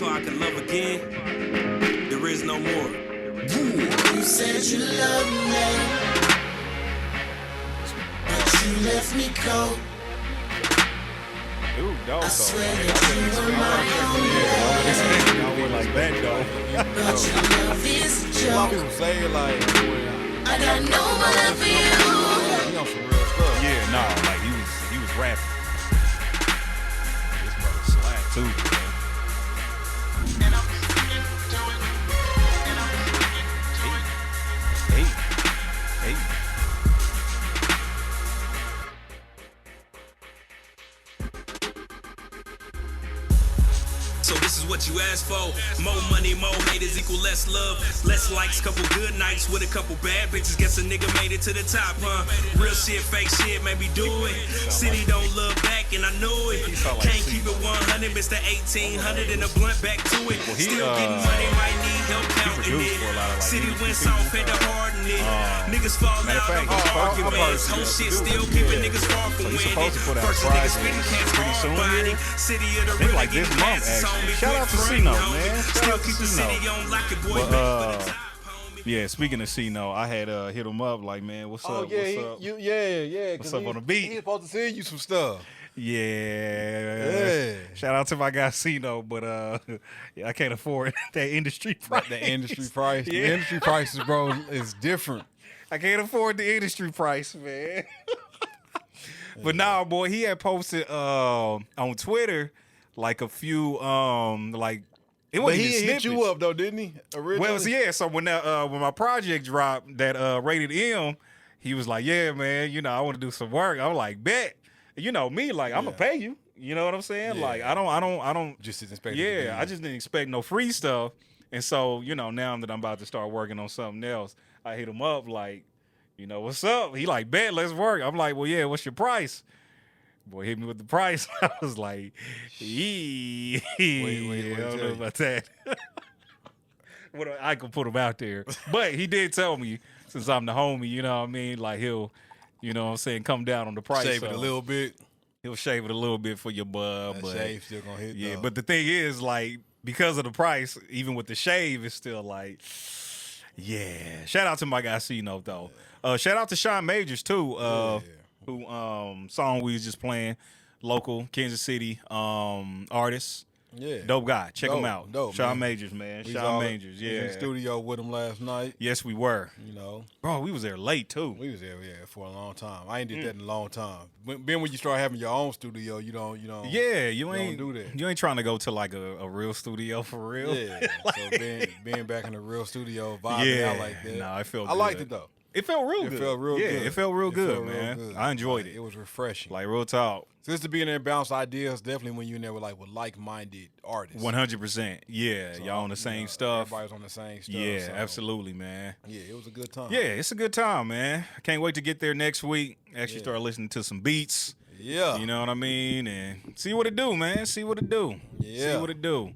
before I can love again, there is no more. You said you loved me, but you left me cold. Ooh, dog. I swear that you were my only Like that, though. but your love is a A lot of joke. people say like, I got no more for you. he on some real stuff. Yeah, no, like he was rapping. This brother slap too. Hey. So this is what you asked for. More money, more haters equal less love. Less likes, couple good nights with a couple bad bitches. Guess a nigga made it to the top, huh? Real shit, fake shit, maybe do it. City don't look back and I knew it. Can't keep it 100, Mr. 1800 and a blunt back to it. Still getting money, might need help counting it. City went soft, had to harden it. Niggas fall out of arguments. Whole shit still keeping niggas far from winning. First niggas spitting cats hard body. City of the real like this month, actually. Shout out to Cino, man. Shout out to Cino. Yeah, speaking of Cino, I had hit him up like, man, what's up? Yeah, What's up? yeah. What's up on the beat? He's supposed to send you some stuff. Yeah. Shout out to my guy Cino, but yeah, I can't afford that industry price. The industry price. Yeah. The industry prices, bro, is different. I can't afford the industry price, man. But nah, boy, he had posted on Twitter like a few like it But wasn't he even hit you snippets. up though, didn't he? Originally? Well, yeah. So when my project dropped, that rated M, he was like, "Yeah, man, you know, I want to do some work." I was like, "Bet." You know me, like I'm gonna pay you. You know what I'm saying? Yeah. Like I don't. just didn't expect. Yeah, I just didn't expect no free stuff. And so you know, now that I'm about to start working on something else, I hit him up like, you know, what's up? He like, "Bet, let's work." I'm like, "Well, yeah, what's your price?" Boy hit me with the price. I was like, wait, I don't know about that. I can put him out there. But he did tell me, since I'm the homie, you know what I mean? Like he'll, you know what I'm saying, come down on the price. Shave it a little bit. He'll shave it a little bit for your bud. That But shave still gonna hit. yeah, though. but the thing is, like, because of the price, even with the shave, it's still like, yeah. Shout out to my guy Cino though. Shout out to Sean Majors too. Who song we was just playing, local Kansas City artist. Yeah, Dope guy. Check him out. Dope, Sean man. Majors, man. We was Sean all- Majors, we was yeah. in the studio with him last night. Yes, we were. You know, Bro, we was there late too. we was there, for a long time. I ain't did that in a long time. When you start having your own studio, you don't. Yeah, you ain't do that. You ain't trying to go to like a real studio for real. Yeah. So being back in the real studio, vibing out like that. Nah, it felt I liked good. it though. It felt real It good. felt real yeah, good. it felt real good, felt real man. good. I enjoyed Like, it. It was refreshing. Like real talk. Just to be in there and bounce ideas, definitely when you're in there with like-minded artists. 100%. Yeah, So, y'all on the you same know, stuff. Everybody's on the same stuff. Yeah, so, absolutely, man. Yeah, it was a good time. Yeah, it's a good time, man. I can't wait to get there next week. Actually start listening to some beats. Yeah. You know what I mean? And see what it do, man. See what it do. Yeah. See what it do.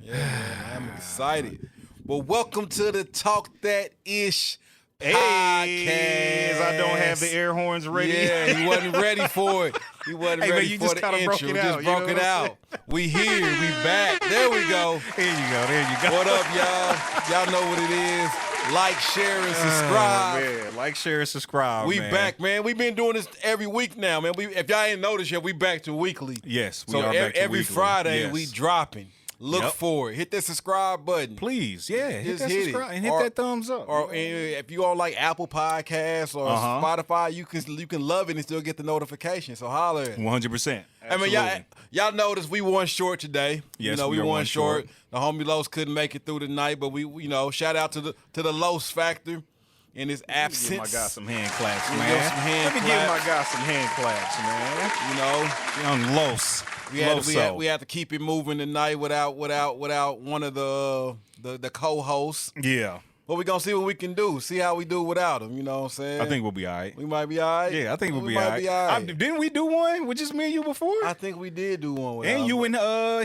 Yeah, man, I'm excited. Well, welcome to the Talk That Ish Hey, podcast. I don't have the air horns ready. Yeah, he wasn't ready for it. He wasn't Hey, man, ready you for just the kinda intro. broke it We out, just you broke know it what I'm out. We here. We back. There we go. There you go. There you go. What up, y'all? Y'all know what it is. Like, share, and subscribe. Man. Like, share, and subscribe. We man. back, man. We've been doing this every week now, man. If y'all ain't noticed yet, we back to weekly. Yes, we So are back to every weekly. Friday Yes. we dropping. Look Yep. for it. Hit that subscribe button. Please, yeah, hit Just that hit subscribe it. and hit Or- that thumbs up. Or if you on like Apple Podcasts or Spotify, you can love it and still get the notification. So holler at it. 100%. I mean, y'all noticed we won short today. Yes, you know, we we are won one short. short. The homie Los couldn't make it through the night, but we shout out to the Los factor in his absence. Give my guy some hand claps, We man. give some hand Let me give claps. my guy some hand claps, man. You know, Young Los. we had to keep it moving tonight without one of the co-hosts. Yeah, But we gonna see what we can do. See how we do without him. You know what I'm saying? I think we'll be all right. we might be all right. Yeah, I think we'll be might all right. Be all right. Didn't we do one with just me and you before? I think we did do one without and him. you and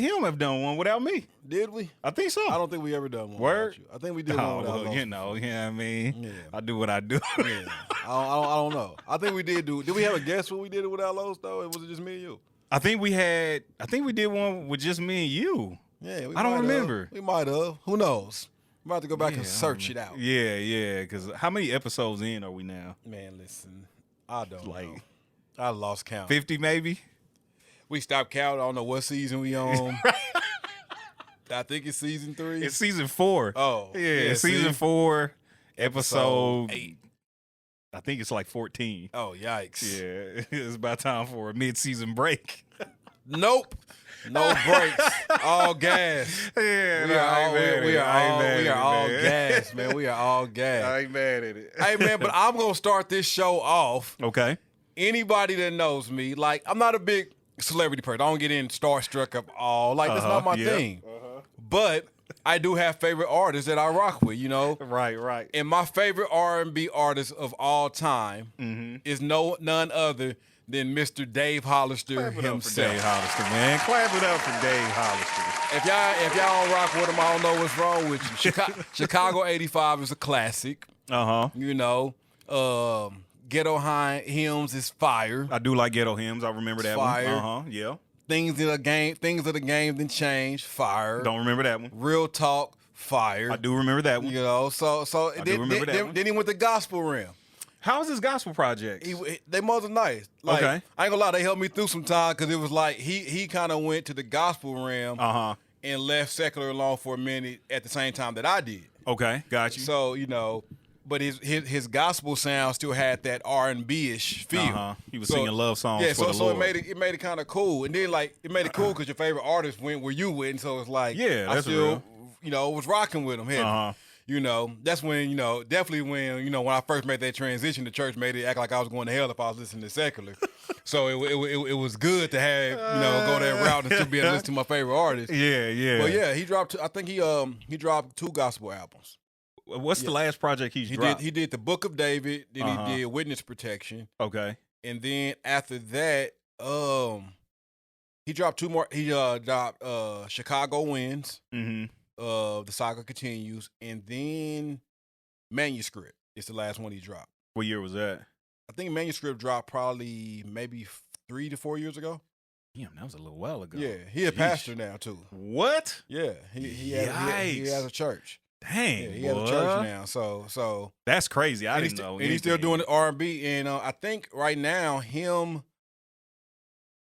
him have done one without me. Did we? I think so. I don't think we ever done one. Word? Without you. I think we did Oh, one without well, Los. you know what I mean? Yeah. I do what I do. Yeah. I don't know. I think we did do. Did we have a guest when we did it without Los though? Or was it just me and you? I think we did one with just me and you. Yeah, I don't remember. We might have. Who knows? I'm about to go back and search it out. Yeah. Because how many episodes in are we now? Man, listen, I don't Like know. I lost count. 50 maybe? We stopped counting. I don't know what season we on. I think it's season 3. It's season 4. Oh. Yeah, season 4, episode 8. I think it's like 14. Oh, yikes. Yeah, it's about time for a mid-season break. Nope. No breaks. All gas. Yeah, We are all gas, man. We are all gas. I ain't mad at it. Hey, man, but I'm going to start this show off. Okay. Anybody that knows me, like, I'm not a big celebrity person. I don't get in starstruck of all. Like, that's not my thing. But I do have favorite artists that I rock with, you know? Right. And my favorite R&B artist of all time is none other than Mr. Dave Hollister Clap it up for Dave himself. Hollister, man. Clap it up for Dave Hollister. If y'all don't rock with him, I don't know what's wrong with you. Chicago 85 is a classic. Uh-huh. You know, Ghetto Hymns is fire. I do like Ghetto Hymns. I remember that Fire. one. Uh-huh, yeah. Things of the game then change. Fire. Don't remember that one. Real talk. Fire. I do remember that one. You know, so do remember that one. then he went to gospel realm. How is his gospel project? They mother nice. Like, Okay. I ain't gonna lie, they helped me through some time because it was like he kind of went to the gospel realm and left secular alone for a minute at the same time that I did. Okay, got you. So, you know, but his gospel sound still had that R&B-ish feel. He was singing love songs for the so Lord. it made it kind of cool. And then, like, it made it cool because your favorite artist went where you went. And so it's like, Yeah, I that's still, real. you know, was rocking with him. Heavy. You know, that's when, you know, definitely when, you know, when I first made that transition, the church made it act like I was going to hell if I was listening to secular. So it was good to have, you know, go that route and still be able to listen to my favorite artist. Yeah. But yeah, he dropped, I think he dropped 2 gospel albums. What's the last project he dropped? He did the Book of David, then he did Witness Protection. Okay. And then after that, he dropped 2 more. He dropped Chicago Winds. Mm-hmm. The saga continues, and then Manuscript is the last one he dropped. What year was that? I think Manuscript dropped probably maybe 3 to 4 years ago. Damn, that was a little while ago. Yeah, he a pastor now too. What? Yeah, he has a church. Dang, Yeah, he has a church now. So that's crazy. I didn't know. And he's still doing the R&B, and I think right now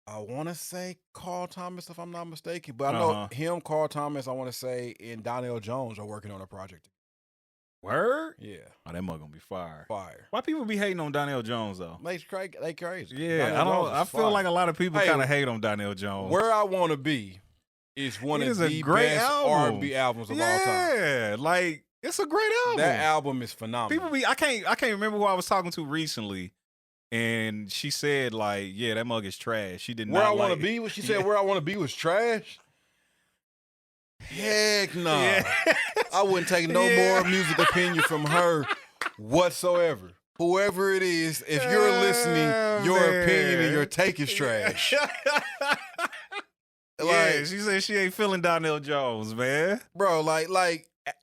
I want to say Carl Thomas, if I'm not mistaken. But I know him, Carl Thomas, I want to say, and Donnell Jones are working on a project. Word? Yeah. Oh, that mug gonna be fire. Fire. Why people be hating on Donnell Jones though? They crazy. Yeah, I feel like a lot of people kind of hate on Donnell Jones. Where I Want to Be is one of the best R&B albums of all time. Yeah, like it's a great album. That album is phenomenal. People I can't remember who I was talking to recently. And she said, like, yeah, that mug is trash. She did not Where I like Want to Be? What she said, Where I Want to Be was trash? Heck no. Yeah. I wouldn't take no more music opinion from her whatsoever. Whoever it is, if you're listening, your opinion and your take is trash. Yeah, she said she ain't feeling Donnell Jones, man. Bro,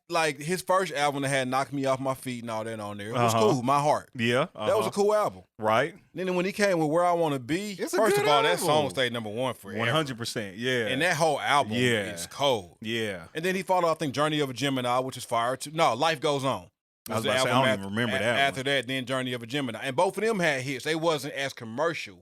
like his first album that had Knocked Me Off My Feet and all that on there. It was cool, My Heart. Yeah. That was a cool album. Right. Then when he came with Where I Want to Be, it's first of all, album. that song stayed number 1 forever. 100%, yeah. And that whole album is cold. Yeah. And then he followed, I think, Journey of a Gemini, which is fire too. No, Life Goes On. I was about to say, I don't even remember that After that, then Journey of a Gemini. And both of them had hits. They wasn't as commercial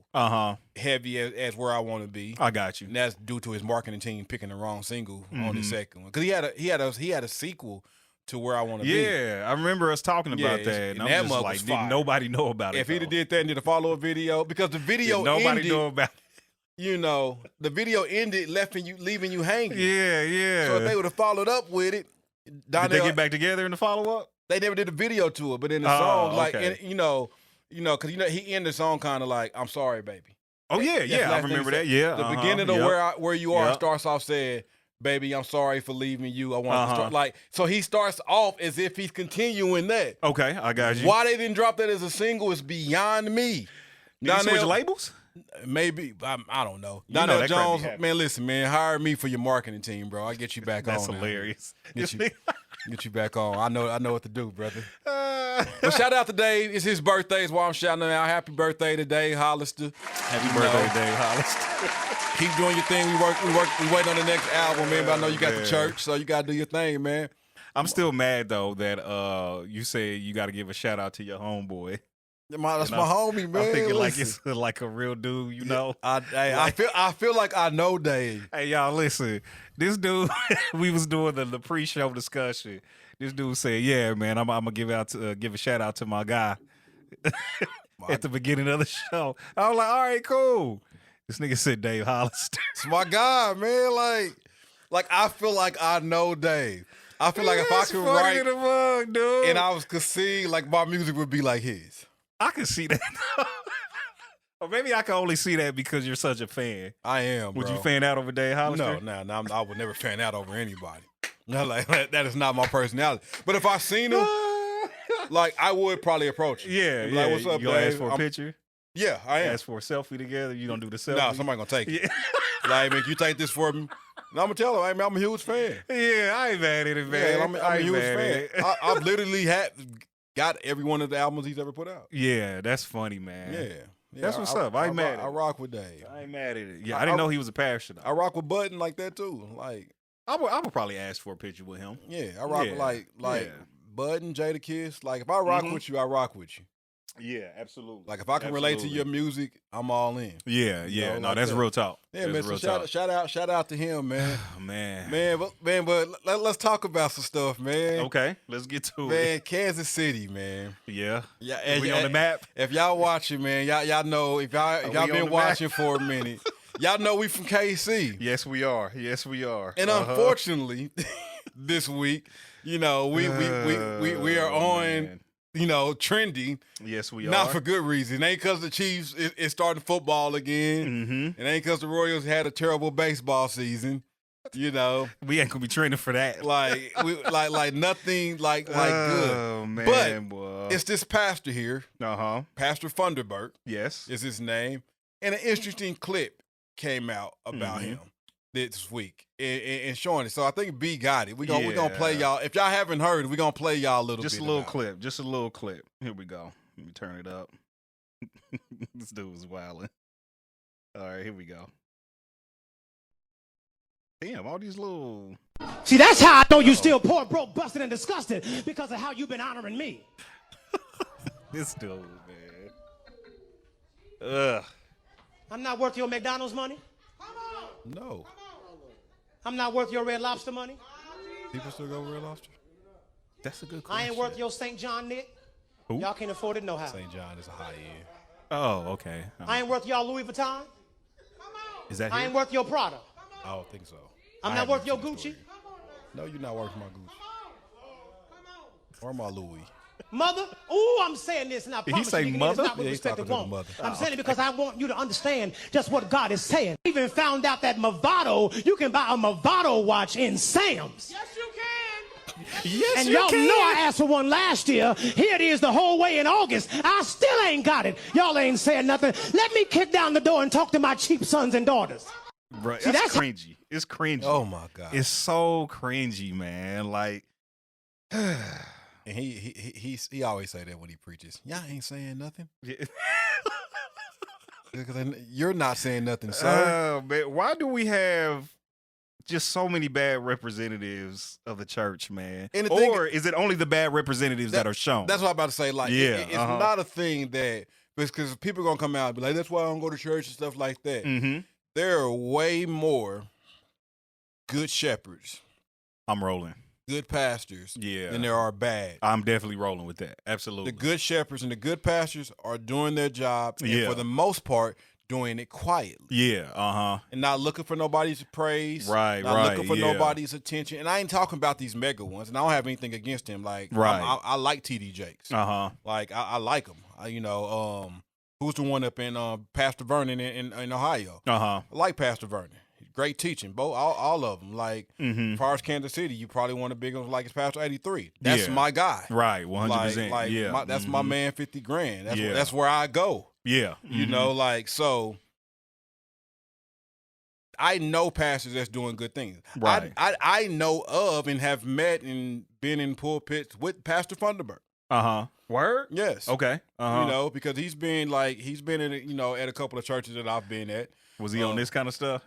heavy as Where I Want to Be. I got you. And that's due to his marketing team picking the wrong single on the second one. Because he had a sequel to Where I Want to Be. Yeah, I remember us talking about that. And I'm just like, didn't nobody know about it. If he'd have did that and did a follow-up video, because the video nobody know about it. You know, the video ended leaving you hanging. Yeah. So if they would have followed up with it, did they get back together in the follow-up? They never did a video to it, but in the song, like, and, you know, because he ended the song kind of like, "I'm sorry, baby." Oh yeah, I remember that. Yeah, the beginning of Where You Are starts off saying, "Baby, I'm sorry for leaving you. I want to start." Like, so he starts off as if he's continuing that. Okay, I got you. Why they didn't drop that as a single is beyond me. Did he switch labels? Maybe I don't know. Donnell Jones, man, listen, man, hire me for your marketing team, bro. I get you back on. That's hilarious. Get you back on. I know what to do, brother. Well, shout out to Dave. It's his birthday. Is why I'm shouting him out. Happy birthday to Dave Hollister. Happy birthday, Dave Hollister. Keep doing your thing. We waiting on the next album, man. But I know you got the church, so you got to do your thing, man. I'm still mad though that you said you got to give a shout out to your homeboy. That's my homie, man. I'm thinking like Listen. it's like a real dude, you know. I feel like I know Dave. Hey y'all, listen. This dude, we was doing the pre-show discussion. This dude said, "Yeah, man, I'm gonna give a shout out to my guy at the beginning of the show." I was like, "All right, cool." This nigga said Dave Hollister. It's my guy, man. Like I feel like I know Dave. I feel like if I could write dude. and could sing, like my music would be like his. I can see that. Or maybe I can only see that because you're such a fan. I am, bro. Would you fan out over Dave Hollister? No, I would never fan out over anybody. No, like that is not my personality. But if I seen him, like I would probably approach him. Yeah, Like, what's up, you gonna Dave? ask for a picture? Yeah, I am. Ask for a selfie together? You gonna do the selfie? No, somebody gonna take it. Yeah. Like, man, can you take this for me? And I'm gonna tell him, hey, man, I'm a huge fan. Yeah, I ain't mad at it, man. Yeah, I'm a huge fan. It. I've literally got every one of the albums he's ever put out. Yeah, that's funny, man. Yeah. That's what's up. I ain't mad at it. I rock with Dave. I ain't mad at it. Yeah, I didn't know he was a pastor. I rock with Button like that too. Like I would probably ask for a picture with him. yeah, I rock with like Button, Jada Kiss. Like if I rock with you, I rock with you. Yeah, absolutely. Like if I can relate to your music, I'm all in. Yeah, You know, no, like that's that. real talk. Yeah, that's man. real So talk. shout out to him, man. Oh, man. But let's talk about some stuff, man. Okay, let's get to it. Man, Kansas City, man. Yeah. Yeah, We on the map? If y'all watching, man, y'all know if y'all we on been the watching for a minute, y'all know we from KC. Yes, we are. Yes, we are. And unfortunately, this week, you know, we are on, man. you know, trending. Yes, we are. Not for good reason. It ain't because the Chiefs is starting football again. Mm-hmm. It ain't because the Royals had a terrible baseball season. You know, We ain't gonna be trending for that. like nothing like good. Oh man, But boy. it's this pastor here, Pastor FUNDERBURKE Yes. is his name, and an interesting clip came out about Mm-hmm. him this week and showing it. So I think B got it. We gonna play Yeah. y'all. If y'all haven't heard it, we gonna play y'all a little Just bit. a little about it. clip. Just a little clip. Here we go. Let me turn it up. This dude was wilding. All right, here we go. Damn, all these little. See, that's how I know you still poor, broke, busted, and disgusted because of how you've been honoring me. This dude, man. Ugh. I'm not worth your McDonald's money. No, I'm not worth your Red Lobster money. people still go Real Lobster. That's a good question. I ain't worth your St. John knit. Who? Y'all can't afford it no how. St. John is a high end. Oh, okay. I ain't worth y'all Louis Vuitton. Is that I here? ain't worth your Prada. I don't think so. I'm I not haven't worth your seen the Gucci. story. No, you're not worth my Gucci. Or my Louis. Mother, ooh, I'm saying this, and I promise say you, nigga, mother? it's not with Yeah, he's respect to talking to the woman. mother. I'm saying it because I want you to understand just what God is saying. I even found out that Movado, you can buy a Movado watch in Sam's. Yes, you can. Yes, And you y'all can. know I asked for one last year. Here it is the whole way in August. I still ain't got it. Y'all ain't saying nothing. Let me kick down the door and talk to my cheap sons and daughters. Bro, See, that's that's- cringy. It's cringy. Oh my God. It's so cringy, man. Like, And he always say that when he preaches. Y'all ain't saying nothing. Because you're not saying nothing, sir. man, why do we have just so many bad representatives of the church, man? And the thing- Or is it only the bad representatives that are shown? That's what I'm about to say. Like, Yeah, it's uh-huh. not a thing that because people are gonna come out and be like, that's why I don't go to church and stuff like that. Mm-hmm. There are way more good shepherds, I'm rolling. good pastors, Yeah. than there are bad. I'm definitely rolling with that. Absolutely. The good shepherds and the good pastors are doing their job, and Yeah. for the most part, doing it quietly. Yeah. Uh-huh. And not looking for nobody's praise. Right, Not right, looking for yeah. nobody's attention. And I ain't talking about these mega ones. And I don't have anything against them. Like, Right. I like TD Jakes. Uh-huh. Like, I like him. Who's the one up in Pastor Vernon in Ohio? Uh-huh. I like Pastor Vernon. Great teaching. All of them. Like, Mm-hmm. as far as Kansas City, you probably one of the big ones like it's Pastor 83. That's Yeah. my guy. Right. 100%. Like, yeah. that's my man, 50 grand. That's, Yeah. that's where I go. Yeah. You know, like, so I know pastors that's doing good things. Right. I know of and have met and been in pulpits with Pastor Funderburke. Word? Yes. Okay. You know, because he's been in, you know, at a couple of churches that I've been at. Was he on this kind of stuff?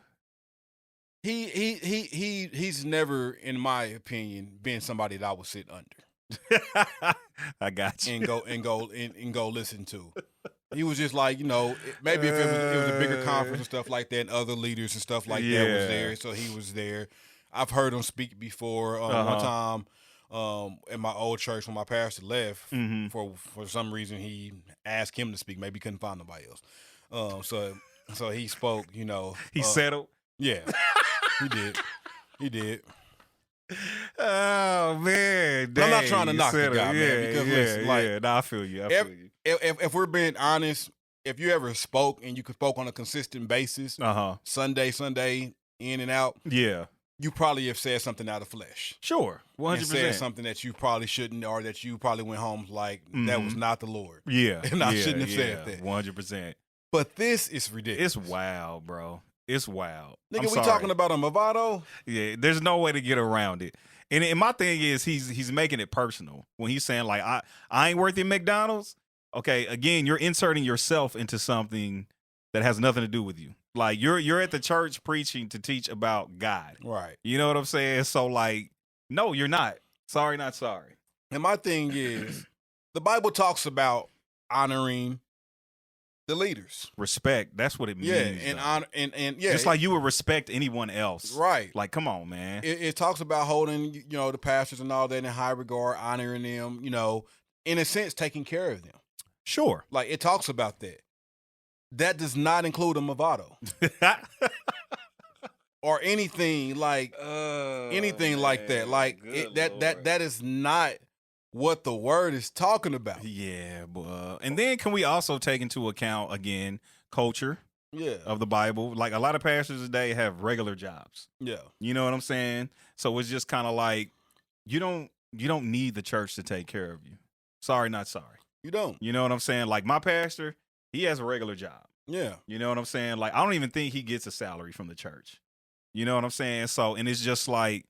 He's never, in my opinion, been somebody that I would sit under. I got you. And go listen to. He was just like, you know, maybe if it was a bigger conference and stuff like that, and other leaders and stuff like that was there, so he was there. I've heard him speak before. One time at my old church when my pastor left, for some reason he asked him to speak. Maybe he couldn't find nobody else. So he spoke. You know, he settled. Yeah, he did. Oh man, dang, I'm not trying to knock the guy, man. Because listen, like, I feel you. I feel you. If we're being honest, if you ever spoke and you could spoke on a consistent basis, Sunday in and out, you probably have said something out of flesh. Sure, 100%. And said something that you probably shouldn't, or that you probably went home like that was not the Lord. Yeah, and I shouldn't have said that. 100%. But this is ridiculous. It's wild, bro. It's wild. Nigga, we talking about a Movado? Yeah, there's no way to get around it. And my thing is, he's making it personal when he's saying like, I ain't worth your McDonald's. Okay, again, you're inserting yourself into something that has nothing to do with you. Like you're at the church preaching to teach about God. Right. You know what I'm saying? So like, no, you're not. Sorry, not sorry. And my thing is, the Bible talks about honoring the leaders. Respect. That's what it means. Yeah, and honor and yeah. Just like you would respect anyone else. Right. Like, come on, man. It talks about holding, you know, the pastors and all that in high regard, honoring them, you know, in a sense, taking care of them. Sure. Like, it talks about that. That does not include a Movado. Or anything like that. Like that is not what the word is talking about. Yeah, and then can we also take into account again culture of the Bible? Like a lot of pastors today have regular jobs. Yeah. You know what I'm saying? So it's just kind of like you don't need the church to take care of you. Sorry, not sorry. You don't. You know what I'm saying? Like my pastor, he has a regular job. Yeah. You know what I'm saying? Like I don't even think he gets a salary from the church. You know what I'm saying? So, and it's just like,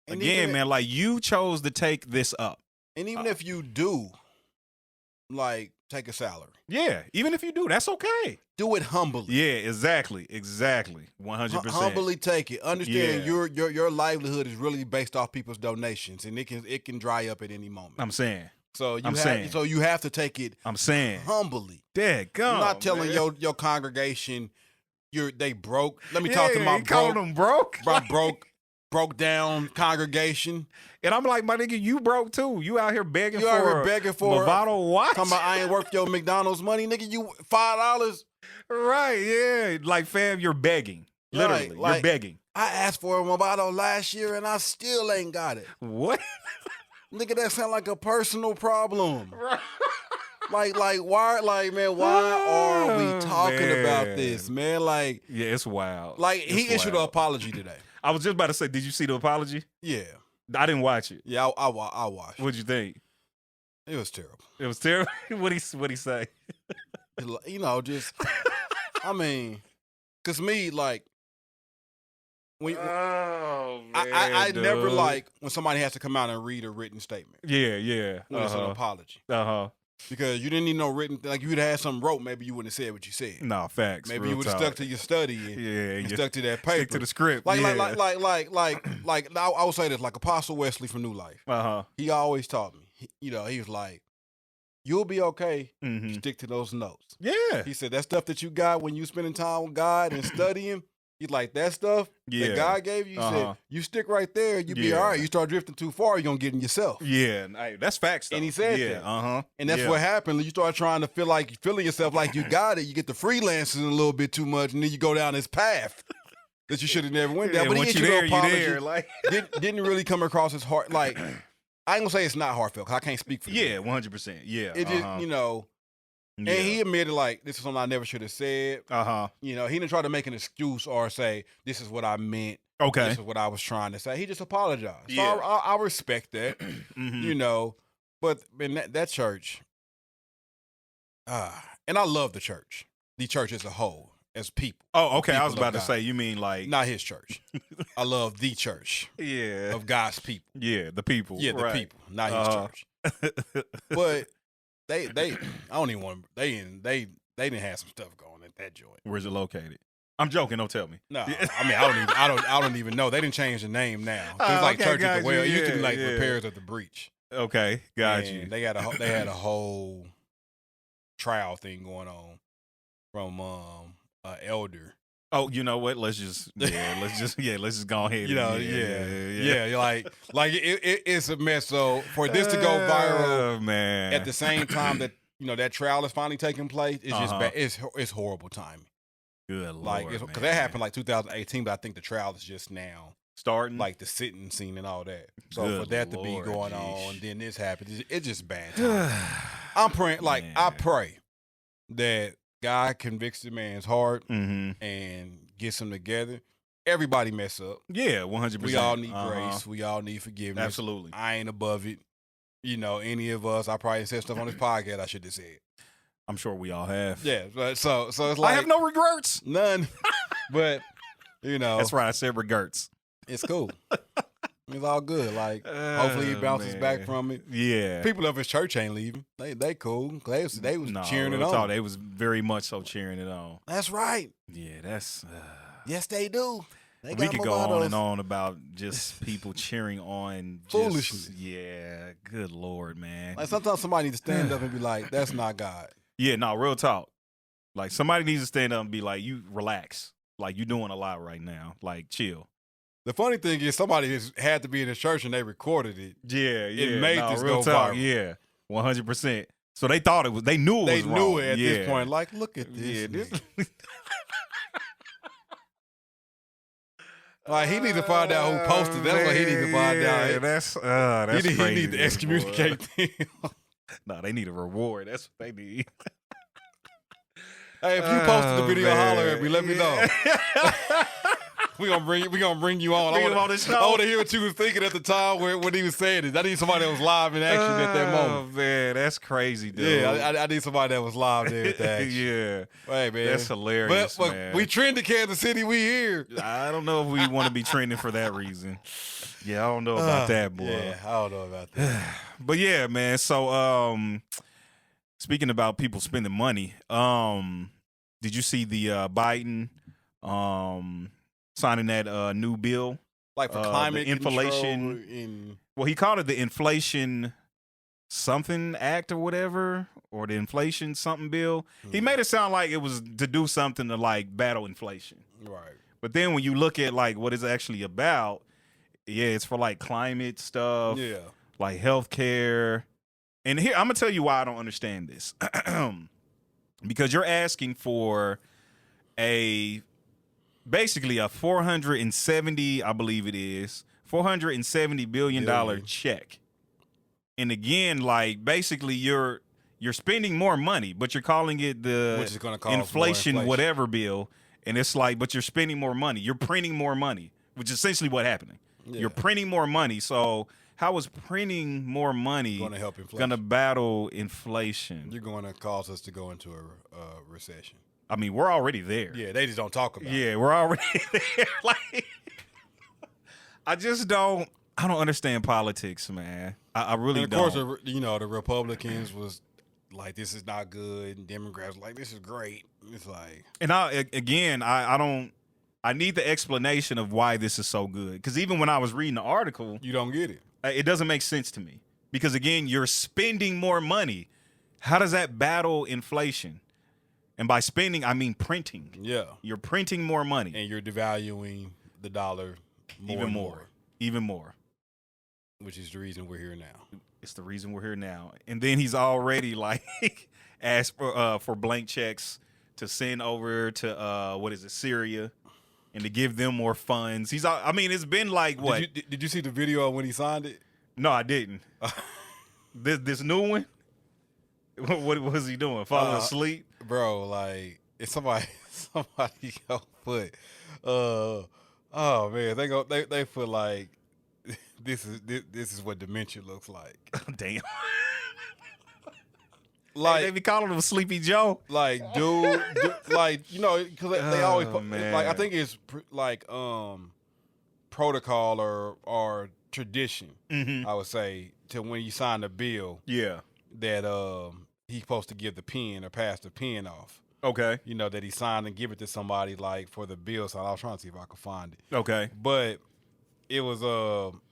and again, man, like you chose to take this up. And even if you do, like, take a salary. Yeah, even if you do, that's okay. Do it humbly. Yeah, exactly. 100%. Humbly take it. Understand your livelihood is really based off people's donations, and it can dry up at any moment. I'm saying. So you have to take it. I'm saying humbly. Dead gum. You're not telling your congregation they broke. Let me talk to my calling them broke. Broke down congregation. And I'm like, my nigga, you broke too. You out here begging for Movado watch? Talking about I ain't worth your McDonald's money, nigga. You $5. Right, yeah. Like, fam, you're begging. Literally, like, you're begging. I asked for a Movado last year and I still ain't got it. What? Nigga, that sound like a personal problem. Like why? Like, man, why are we talking about this, man? Like, yeah, it's wild. Like, he issued an apology today. I was just about to say, did you see the apology? Yeah, I didn't watch it. Yeah, I watched. What'd you think? It was terrible. It was terrible. What'd he say? You know, just I mean, cause me like when I never like when somebody has to come out and read a written statement. Yeah. When it's an apology. Because you didn't need no written, like you would have had something wrote, maybe you wouldn't have said what you said. No, facts. Maybe you would have stuck to your study and stuck to that paper. Stick to the script. Like I would say this, like Apostle Wesley from New Life. He always taught me, he was like, you'll be okay if you stick to those notes. Yeah. He said that stuff that you got when you spending time with God and studying, he's like, that stuff that God gave you, he said, you stick right there, you be all right. You start drifting too far, you're going to get in yourself. Yeah, that's facts, though. And he said that. And that's what happened. You start trying to feel like you're feeling yourself like you got it. You get the freelancing a little bit too much, and then you go down this path that you should have never went down. But he issued an apology. Like didn't really come across as hard. Like, I ain't going to say it's not heartfelt, because I can't speak for him. 100%. Yeah. It just, you know... And he admitted, like, this is something I never should have said. You know, he didn't try to make an excuse or say, this is what I meant. Okay. This is what I was trying to say. He just apologized. Yeah. So I respect that, you know. But in that church, and I love the church as a whole. as people. Oh, okay. I was People of about to God. say, you mean like Not his church. I love the church yeah, of God's people. yeah, the people, Yeah, the right. people, not his church. But they I don't even want they didn't have some stuff going at that joint. Where's it located? I'm joking. Don't tell me. No, I mean I don't even know. They didn't change the name now. It's like Okay, Church at got the Well. you. It used to be Yeah, like yeah. Repairs at the Breach. Okay, got And you. They had a whole trial thing going on from elder. Oh, you know what? Let's just go ahead. You know, yeah. Like it's a mess. So for this to go viral, man, at the same time that that trial is finally taking place, it's just bad. It's horrible timing. good Like Lord, because that happened like 2018, but I think the trial is just now starting. like the sitting scene and all that. So Good for that to be Lord, going geez. on, and then this happens, it's just bad timing. I'm praying, like Man. I pray that God convicts the man's heart Mm-hmm. and gets them together. Everybody mess up. Yeah, 100%. We all need grace. We all need forgiveness. Absolutely. I ain't above it. Any of us, I probably said stuff on this podcast I should have said. I'm sure we all have. Yeah, but so it's like I have no regrets. none. But That's right. I said regrets. it's cool. It's all good. Like hopefully he bounces back man. from it. Yeah. People of his church ain't leaving. They cool. They was No, cheering it real on. talk, they was very much so cheering it on. That's right. Yeah, that's. Yes, they do. They We got could them go on mottos. and on about just people cheering on just, Foolishness. Yeah, good Lord, man. Like sometimes somebody needs to stand up and be like, "That's not God." Yeah, no, real talk. Like somebody needs to stand up and be like, "You relax. Like you're doing a lot right now. Like chill." The funny thing is, somebody had to be in the church and they recorded it. Yeah, yeah. made no, this real go talk. viral. Yeah, 100%. So they thought it was. They knew it They was wrong. knew it at Yeah. this point. Like, look at this. Yeah, this. nigga. Like he needs to find out who posted. That's what he needs to find Yeah, out. that's He crazy. need to excommunicate them. No, they need a reward. That's what they need. Hey, if you posted the video, man. holler at me. Let me know. We gonna bring you on. Bring I him wanna- on the show. I want to hear what you was thinking at the time when he was saying it. I need somebody that was live in action at that moment. Oh man, that's crazy, dude. Yeah, I need somebody that was live there at the action. Yeah, Hey man, that's hilarious, But man. we trend to Kansas City. We here. I don't know if we want to be trending for that reason. Yeah, I don't know about that, boy. Yeah, I don't know about that. But yeah, man. So, speaking about people spending money, did you see the Biden signing that new bill? Like for the climate inflation- control in Well, he called it the Inflation something act or whatever, or the inflation something bill. He made it sound like it was to do something to like battle inflation. right. But then when you look at like what it's actually about, yeah, it's for like climate stuff, Yeah. like healthcare. And here I'm gonna tell you why I don't understand this. Because you're asking for basically a 470, I believe it is, $470 billion check. And again, like basically you're spending more money, but you're calling it the Which is gonna cause more inflation inflation. whatever bill. And it's like, but you're spending more money. You're printing more money, which is essentially what's happening. Yeah. You're printing more money. So how is printing more money Gonna help inflation. gonna battle inflation? You're going to cause us to go into a recession. I mean, we're already there. Yeah, they just don't talk about it. Yeah, we're already there. Like, I don't understand politics, man. I really And of course, don't. the Republicans was like, this is not good. And Democrats were like, this is great. It's like, And I don't. I need the explanation of why this is so good. Because even when I was reading the article, you don't get it. it doesn't make sense to me. Because again, you're spending more money. How does that battle inflation? And by spending, I mean printing. Yeah. You're printing more money. And you're devaluing the dollar Even more. which is the reason we're here now. It's the reason we're here now. And then he's already like asked for blank checks to send over to Syria, and to give them more funds. It's been like what? Did you see the video of when he signed it? No, I didn't. This new one. What was he doing? Falling asleep? Bro, like if somebody go put oh man, they put like this is what dementia looks like. Damn. Like they be calling him Sleepy Joe. Like, dude, like, you know, because they always man. like, I think it's like protocol or tradition, I would say, to when you sign the bill, that he's supposed to give the pen or pass the pen off. Okay. You know, that he signed and give it to somebody like for the bill. So I was trying to see if I could find it. Okay. But it was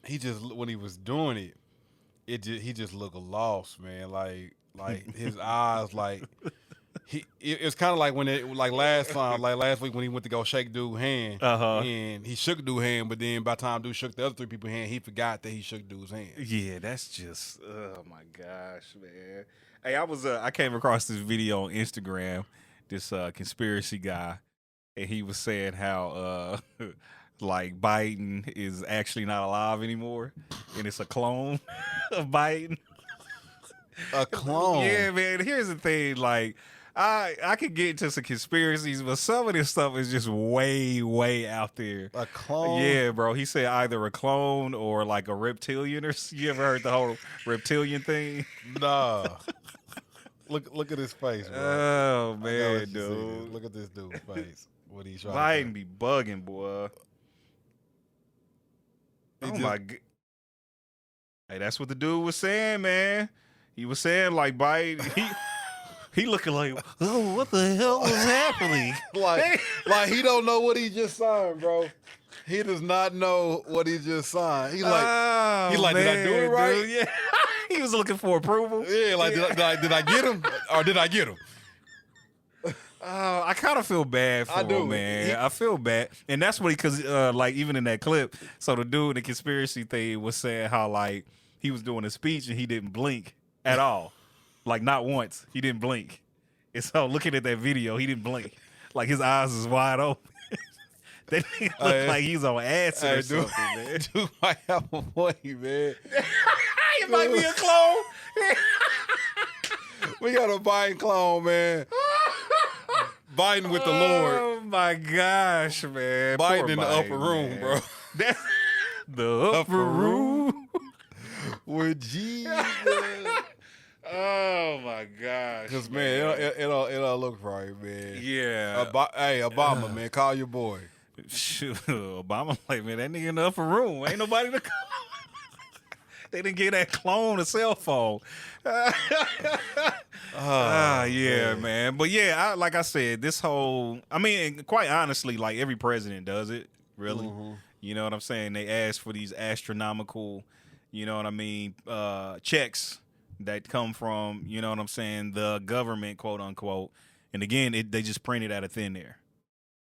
he just, when he was doing it, he just looked lost, man. Like his eyes, like it's kind of like when last week when he went to go shake dude's hand, and he shook dude's hand, but then by the time dude shook the other 3 people's hand, he forgot that he shook dude's hand. Yeah, that's just, oh my gosh, man. Hey, I came across this video on Instagram, this conspiracy guy, and he was saying how like Biden is actually not alive anymore, and it's a clone of Biden. A clone. Yeah, man. Here's the thing, like, I could get into some conspiracies, but some of this stuff is just way, way out there. A clone? Yeah, bro. He said either a clone or like a reptilian, or you ever heard the whole reptilian thing? Nah. Look at his face, bro. Oh man, dude. Look at this dude's face. What he's trying Biden be bugging, boy. My God. Hey, that's what the dude was saying, man. He was saying like Biden, he looking like, oh, what the hell is happening? like he don't know what he just signed, bro. He does not know what he just signed. He's like, man, did I do it right? Dude, yeah. He was looking for approval. Yeah, like did I get him or did I get him? I kind of feel bad for him, man. I feel bad, and that's what because like even in that clip, so the dude in the conspiracy thing was saying how like he was doing a speech and he didn't blink at all, like not once. He didn't blink, and so looking at that video, he didn't blink, like his eyes is wide open. That nigga look like he's on acid or something, man. Dude might have a point, man. It might be a clone. We got a Biden clone, man. Biden with the Lord. Oh my gosh, man. Biden Poor in the upper room, man. bro. That's the upper room. With Jesus. Oh my gosh. Because, man, it all look right, man. Yeah. Hey, Obama, man, call your boy. Shoot, Obama like, man, that nigga in the upper room. Ain't nobody to call. They didn't get that clone a cell phone. Yeah, man. But yeah, like I said, this whole, I mean, quite honestly, like every president does it, really. Mm-hmm. You know what I'm saying? They ask for these astronomical, you know what I mean, checks that come from, you know what I'm saying, the government, quote unquote. And again, they just print it out of thin air.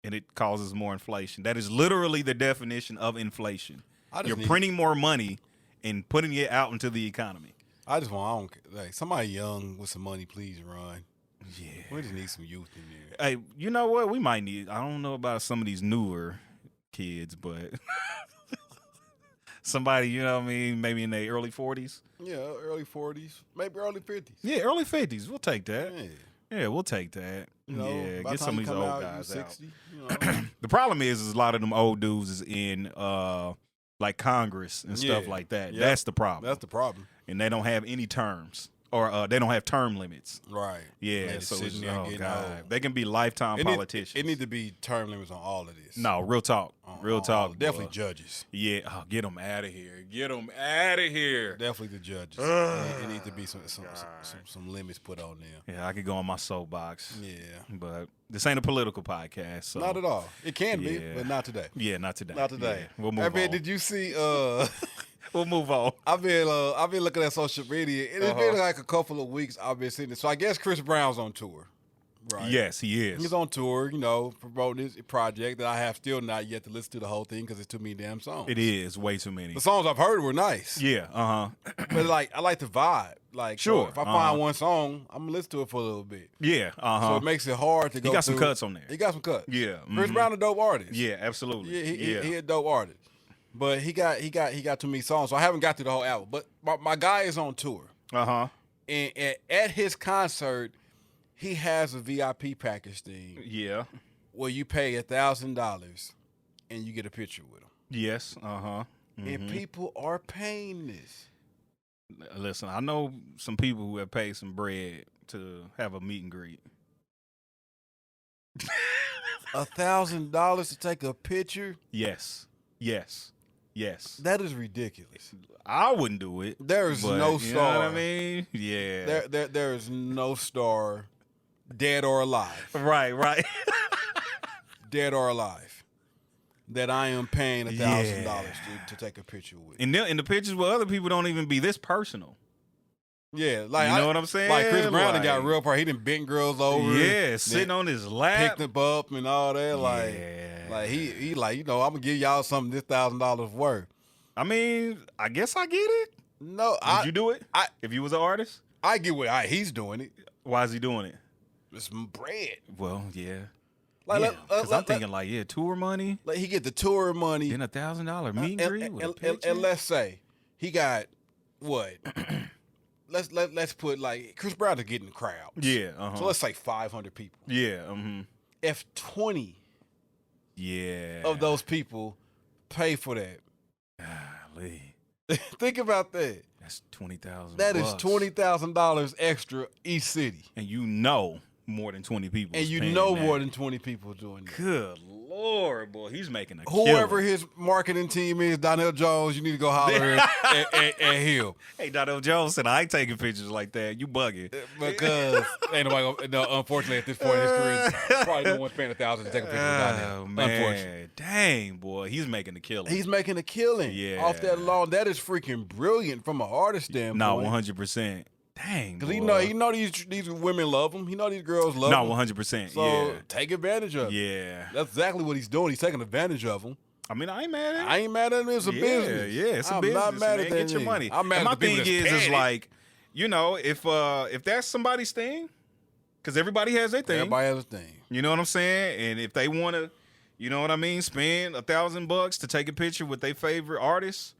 And it causes more inflation. That is literally the definition of inflation. You're printing more money and putting it out into the economy. I don't like somebody young with some money, please run. Yeah. We just need some youth in there. Hey, you know what? We might need, I don't know about some of these newer kids, but somebody, you know what I mean, maybe in their early 40s. Yeah, early 40s, maybe early 50s. Yeah, early 50s. We'll take that. Yeah, we'll take that. You know, yeah, get some of these old guys 60, out. You know. The problem is a lot of them old dudes is in like Congress and stuff like that. Yep. That's the problem. That's the problem. And they don't have any terms. Or they don't have term limits. Right. Yeah, so it's, oh, God. They can be lifetime politicians. It needs to be term limits on all of this. No, real talk. Real talk. Definitely judges. Yeah, get them out of here. Get them out of here. Definitely the judges. It needs to be some limits put on there. Yeah, I could go on my soapbox. Yeah. But this ain't a political podcast. So. Not at all. It can be, but not today. Yeah, not today. Not today. Yeah, we'll move on. Did you see... We'll move on. I've been looking at social media, and it's been like a couple of weeks I've been seeing it. So I guess Chris Brown's on tour, right? Yes, he is. He's on tour, you know, promoting his project that I have still not yet to listen to the whole thing because it's too many damn songs. It is way too many. The songs I've heard were nice. Yeah, but like I like the vibe. Like, sure, so if I find one song, I'm gonna listen to it for a little bit. Yeah, So it makes it hard to go. He got some cuts on there. He got some cuts. Yeah, Chris Brown a dope artist. Yeah, absolutely. Yeah, he a dope artist. But he got too many songs, so I haven't got through the whole album. But my guy is on tour. And at his concert, he has a VIP package thing. Yeah. Where you pay $1,000 and you get a picture with him. Yes. And people are paying this. Listen, I know some people who have paid some bread to have a meet and greet? $1,000 to take a picture? Yes. That is ridiculous. I wouldn't do it. There's no You star. know what I mean? Yeah. There is no star, dead or alive. Right. Dead or alive, that I am paying $1,000 to take a picture with. And the pictures with other people don't even be this personal. Yeah, like You know what I'm saying? Like Chris Brown Like- got real part. He done bent girls over. Yeah, sitting on his lap. picked them up and all that. Like, Yeah. like he like, I'm gonna give y'all something this $1,000 worth. I mean, I guess I get it. No, Would you do it? If you was an artist? I get what he's doing it. Why is he doing it? It's some bread. Well, yeah. Like, Because I'm thinking tour money, like he get the tour money. then $1,000 meet and greet with a picture. And let's say he got what? let's put like Chris Brown to get in the crowd. Yeah. So let's say 500 people. Yeah. If 20 Yeah. of those people pay for that, Golly. think about that. That's $20,000. That is $20,000 extra each city, And more than 20 people. and is you paying know that. more than 20 people doing that. Good Lord, boy, he's making a Whoever killing. his marketing team is, Donnell Jones, you need to go holler at him. Hey, Donnell Jones said, I ain't taking pictures like that. You bugging. Because ain't nobody gonna, no, unfortunately at this point in his career, probably no one's paying $1,000 to take a picture with Donnell. Unfortunately. Man. Dang, boy, he's making a killing. He's making a killing off that Yeah. lawn. That is freaking brilliant from an artist standpoint. No, 100%. Dang, Because boy. he know these women love him. He know these girls love No, him. 100%. So take advantage of it. Yeah. That's exactly what he's doing. He's taking advantage of them. I mean, I ain't mad at it. I ain't mad at him. It's a business. Yeah, it's a I'm business. not mad man. at that. Get your nigga. money. I'm mad And at my the people thing that's is paying it. like, if that's somebody's thing, because everybody has their thing. Everybody has a thing. You know what I'm saying? And if they want to, you know what I mean, spend $1,000 to take a picture with their favorite artist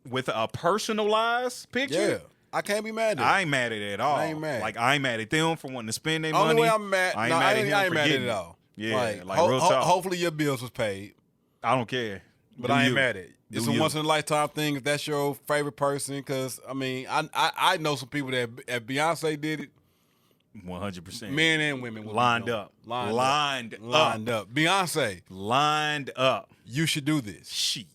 with a personalized picture. Yeah. I can't be mad at I it. ain't mad at it at all. I ain't mad. Like, I ain't mad at them for wanting to spend their Only money. way I'm mad, I ain't no, mad I at ain't, him I ain't for mad at getting it it. at all. Yeah, like real talk. Hopefully your bills was paid, I don't care. but Do I ain't you. mad at it. It's Do a you. once in a lifetime thing if that's your favorite person. Because I mean, I know some people that if Beyonce did it, 100%. men and women would be Lined doing it. up. lined up. Beyonce, Lined up. you should do this, Shit.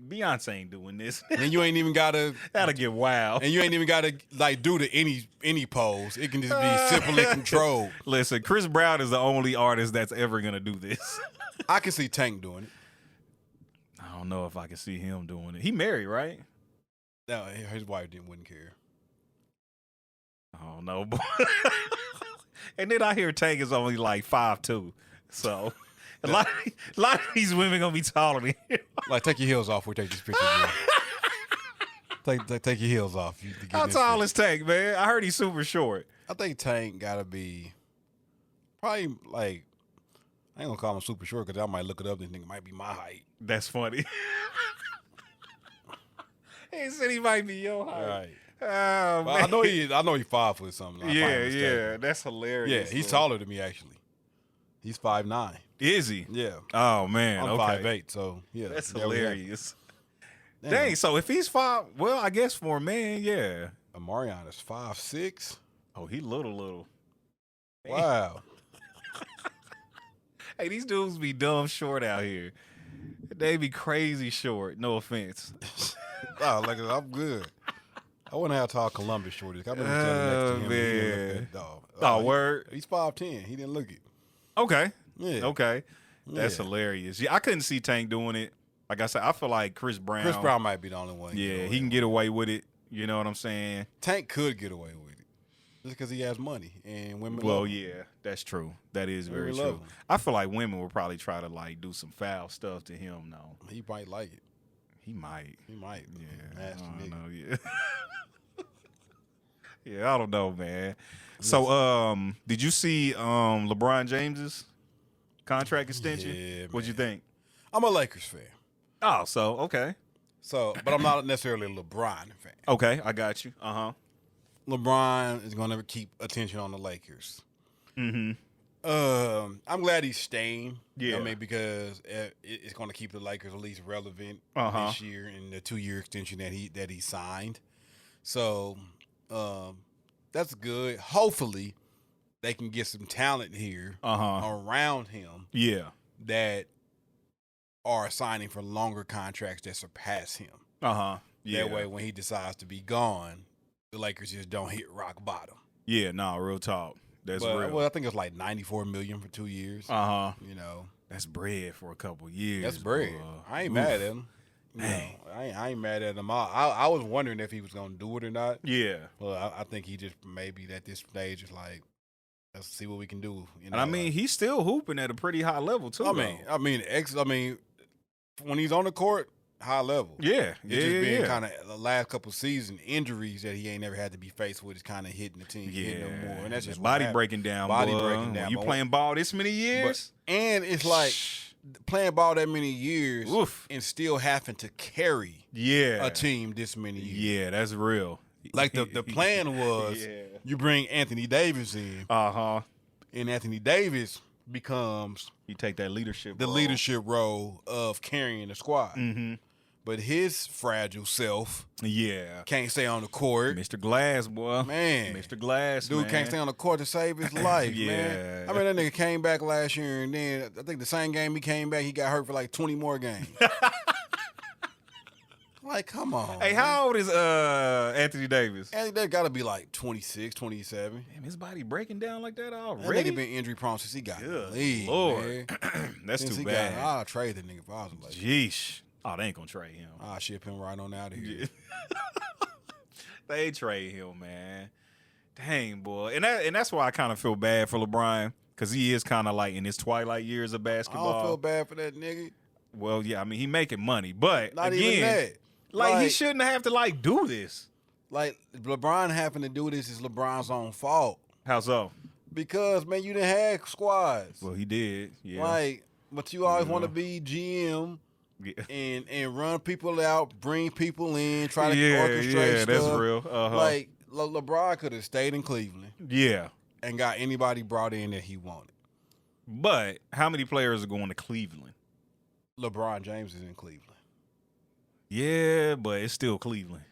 Beyonce ain't doing this. and you ain't even gotta. That'll get wild. And you ain't even gotta like do the any pose. It can just be simply controlled. Listen, Chris Brown is the only artist that's ever gonna do this. I can see Tank doing it. I don't know if I can see him doing it. He married, right? No, his wife wouldn't care. I don't know, boy. And then I hear Tank is only like 5'2", so a lot of these women gonna be taller than him. Like, take your heels off. We take this picture. Take your heels off. How tall is Tank, man? I heard he's super short. I think Tank gotta be probably like, I ain't gonna call him super short because I might look it up and think it might be my height. That's funny. He said he might be your height. Right. Oh, Well, man. I know he's 5 foot something. Yeah, that's hilarious. Yeah, he's bro. taller than me actually. He's 5'9". Is he? Yeah. Oh man, I'm okay. 5'8", so yeah. That's there we have it. hilarious. Damn. Dang, so if he's 5, well, I guess for a man, yeah. Omarion is 5'6". Oh, he little. Wow. Hey, these dudes be dumb short out here. They be crazy short. No offense. Oh, like I'm good. I wonder how tall Columbus short is. I've been standing next to him. And he didn't look that dog. Oh, word. He's 5'10". He didn't look it. Okay. Yeah. Okay. That's Yeah. hilarious. Yeah, I couldn't see Tank doing it. Like I said, I feel like Chris Brown. Chris Brown might be the only one. Yeah, he can get away with it. You know what I'm saying? Tank could get away with it just because he has money and women. Well, love him. yeah, that's true. That is very Women love true. him. I feel like women will probably try to like do some foul stuff to him. No, He might like it. he might. He might. Yeah, Nasty I nigga. don't know. Yeah, yeah, I don't know, man. So, did you see LeBron James's contract extension? Yeah, What'd you man. think? I'm a Lakers fan, Oh, so okay, but I'm not necessarily a LeBron fan. okay, I got you. LeBron is going to keep attention on the Lakers. Mm-hmm. I'm glad he's staying. You know what I Yeah. mean, because it's going to keep the Lakers at least relevant Uh-huh. this year in the 2-year extension that he signed. So that's good. Hopefully, they can get some talent here around him Yeah. that are signing for longer contracts that surpass him. Yeah. That way, when he decides to be gone, the Lakers just don't hit rock bottom. Yeah, no, real talk. That's real. Well, I think it's like $94 million for 2 years. You know, that's bread for a couple years. that's bread. I ain't mad at him. You know, I ain't mad at him. I was wondering if he was gonna do it or not. Yeah. Well, I think he just maybe at this stage is like, let's see what we can do. You know, And I mean, he's still hooping at a pretty high level too. I mean, when he's on the court, high level. Yeah, It's just been kind of the last couple season injuries that he ain't never had to be faced with is kind of hitting the team. No more. And that's just body breaking down. Body boy. breaking down. You playing ball this many years, and it's like playing ball that many years and still having to carry a team this many years. Yeah, that's real. Like the plan was you bring Anthony Davis in. And Anthony Davis becomes you take that leadership leadership role of carrying the squad. But his fragile self can't stay on the court. Mr. Glass, boy. Man. Mr. Glass, Dude can't stay on the court to save his life, Yeah. man. I mean, that nigga came back last year, and then I think the same game he came back, he got hurt for like 20 more games. Like, come on. Hey, how old is Anthony Davis? Anthony Davis got to be like 26, 27. Damn, his body breaking down like that already? That nigga been injury prone since he got Good leave, Lord. man. That's Since too he bad. I'll trade the nigga if I was like, Jeesh. Oh, they ain't gonna trade him. I'll ship him right on out of here. They trade him, man. Dang, boy. And that's why I kind of feel bad for LeBron, because he is kind of like in his twilight years of I basketball. don't feel bad for that nigga. Well, yeah, I mean, he making money, but Not again, even that. like he shouldn't have to like do this. Like, LeBron having to do this is LeBron's own fault. How so? Because, man, you done had squads. Well, he did. Yeah. Like, but you always want to be GM and run people out, bring people in, try to orchestrate stuff. That's real. Like, LeBron could have stayed in Cleveland. Yeah. And got anybody brought in that he wanted. But how many players are going to Cleveland? LeBron James is in Cleveland. Yeah, but it's still Cleveland.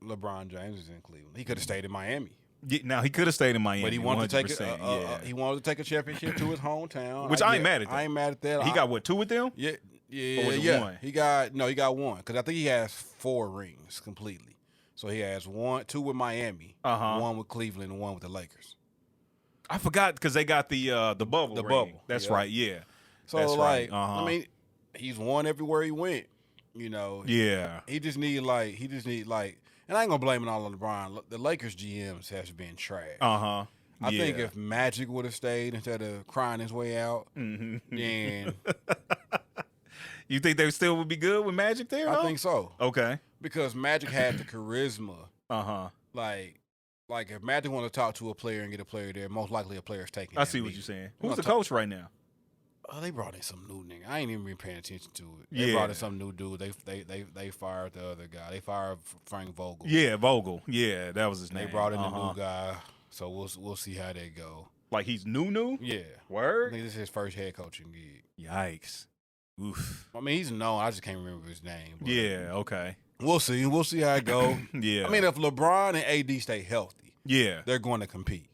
LeBron James is in Cleveland. He could have stayed in Miami. Yeah, now he could have stayed in Miami, but he wanted 100%, to take he wanted to take a championship to his hometown. Which I ain't mad at that. I ain't mad at that. He got what, 2 with them? Yeah, Or was it one? He got one because I think he has 4 rings completely. So he has 2 with Miami, 1 with Cleveland, and 1 with the Lakers. I forgot because they got the bubble. The ring. bubble. That's right. Yeah. So that's like, right. I mean, he's won everywhere he went. You know. Yeah. He just need and I ain't gonna blame it all on LeBron. The Lakers GMs has been trash. I think if Magic would have stayed instead of crying his way out, then you think they still would be good with Magic there? I think so. Okay. Because Magic had the charisma. Like if Magic want to talk to a player and get a player there, most likely a player's taking. I see what you're saying. Who's the coach right now? Oh, they brought in some new nigga. I ain't even been paying attention to it. They brought in some new dude. They fired the other guy. They fired Frank Vogel. Yeah, Vogel. Yeah, that was his name. They brought in a new guy. So we'll see how they go. Like he's new? Yeah. Word? I think this is his first head coaching gig. Yikes. Oof. I mean, he's known. I just can't remember his name. Yeah, okay. We'll see. We'll see how it go. Yeah. I mean, if LeBron and AD stay healthy, they're going to compete.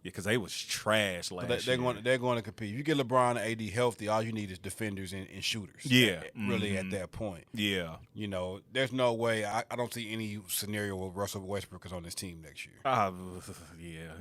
Yeah, because they was trash last year. They're going to compete. If you get LeBron and AD healthy, all you need is defenders and shooters. Yeah. Really at that point. Yeah. You know, there's no way. I don't see any scenario where Russell Westbrook is on this team next year. Yeah.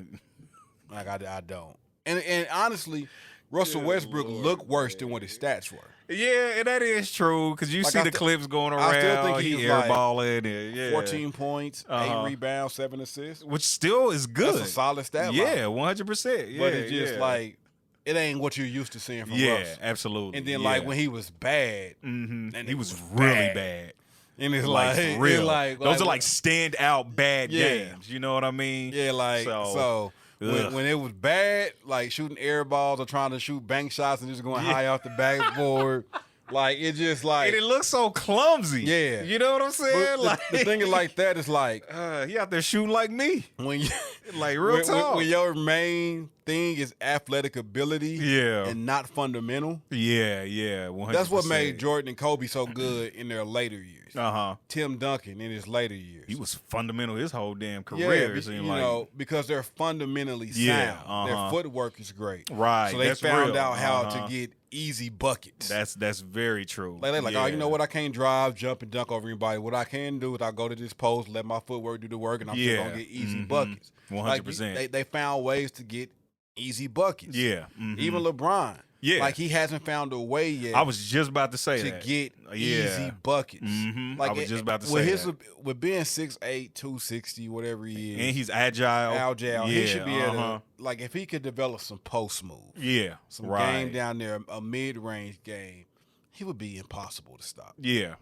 Like, I don't. And honestly, Russell Westbrook looked worse than what his stats were. Yeah, and that is true because you see the clips going around. I still think he's airballing. And, 14 points, 8 rebounds, 7 assists. Which still is good. That's a solid stat line. Yeah, 100%. Yeah, but it's just like, it ain't what you're used to seeing from Russ. Yeah, absolutely. And then, like, when he was bad. And he was really bad. And it's like real. Those are like standout bad Yeah. games. You know what I mean? Yeah, like, so when it was bad, like shooting air balls or trying to shoot bank shots and just going high off the backboard, Like it just like And it looks so clumsy. Yeah. You know what I'm saying? But the thing is like that is like he out there shooting like me. when you Like real talk. when your main thing is athletic ability and not fundamental. Yeah, 100%. That's what made Jordan and Kobe so good in their later years. Uh-huh. Tim Duncan in his later years. He was fundamental his whole damn career. Yeah, know, because they're fundamentally sound. Their footwork is great. Right. So they found out how to get easy buckets. That's very true. Like they're like, oh, you know what? I can't drive, jump, and dunk over anybody. What I can do is I go to this post, let my footwork do the work, and I'm still gonna get easy buckets. 100%. Like, they found ways to get easy buckets. Yeah. Even LeBron. Yeah. Like he hasn't found a way yet. I was just about to say to that. get easy buckets. Like I was just about to say that. With being 6'8", 260, whatever he is. And he's agile. Yeah, he should be able to, like if he could develop some post moves. Yeah. Some game down there, a mid-range game, he would be impossible to stop. Yeah.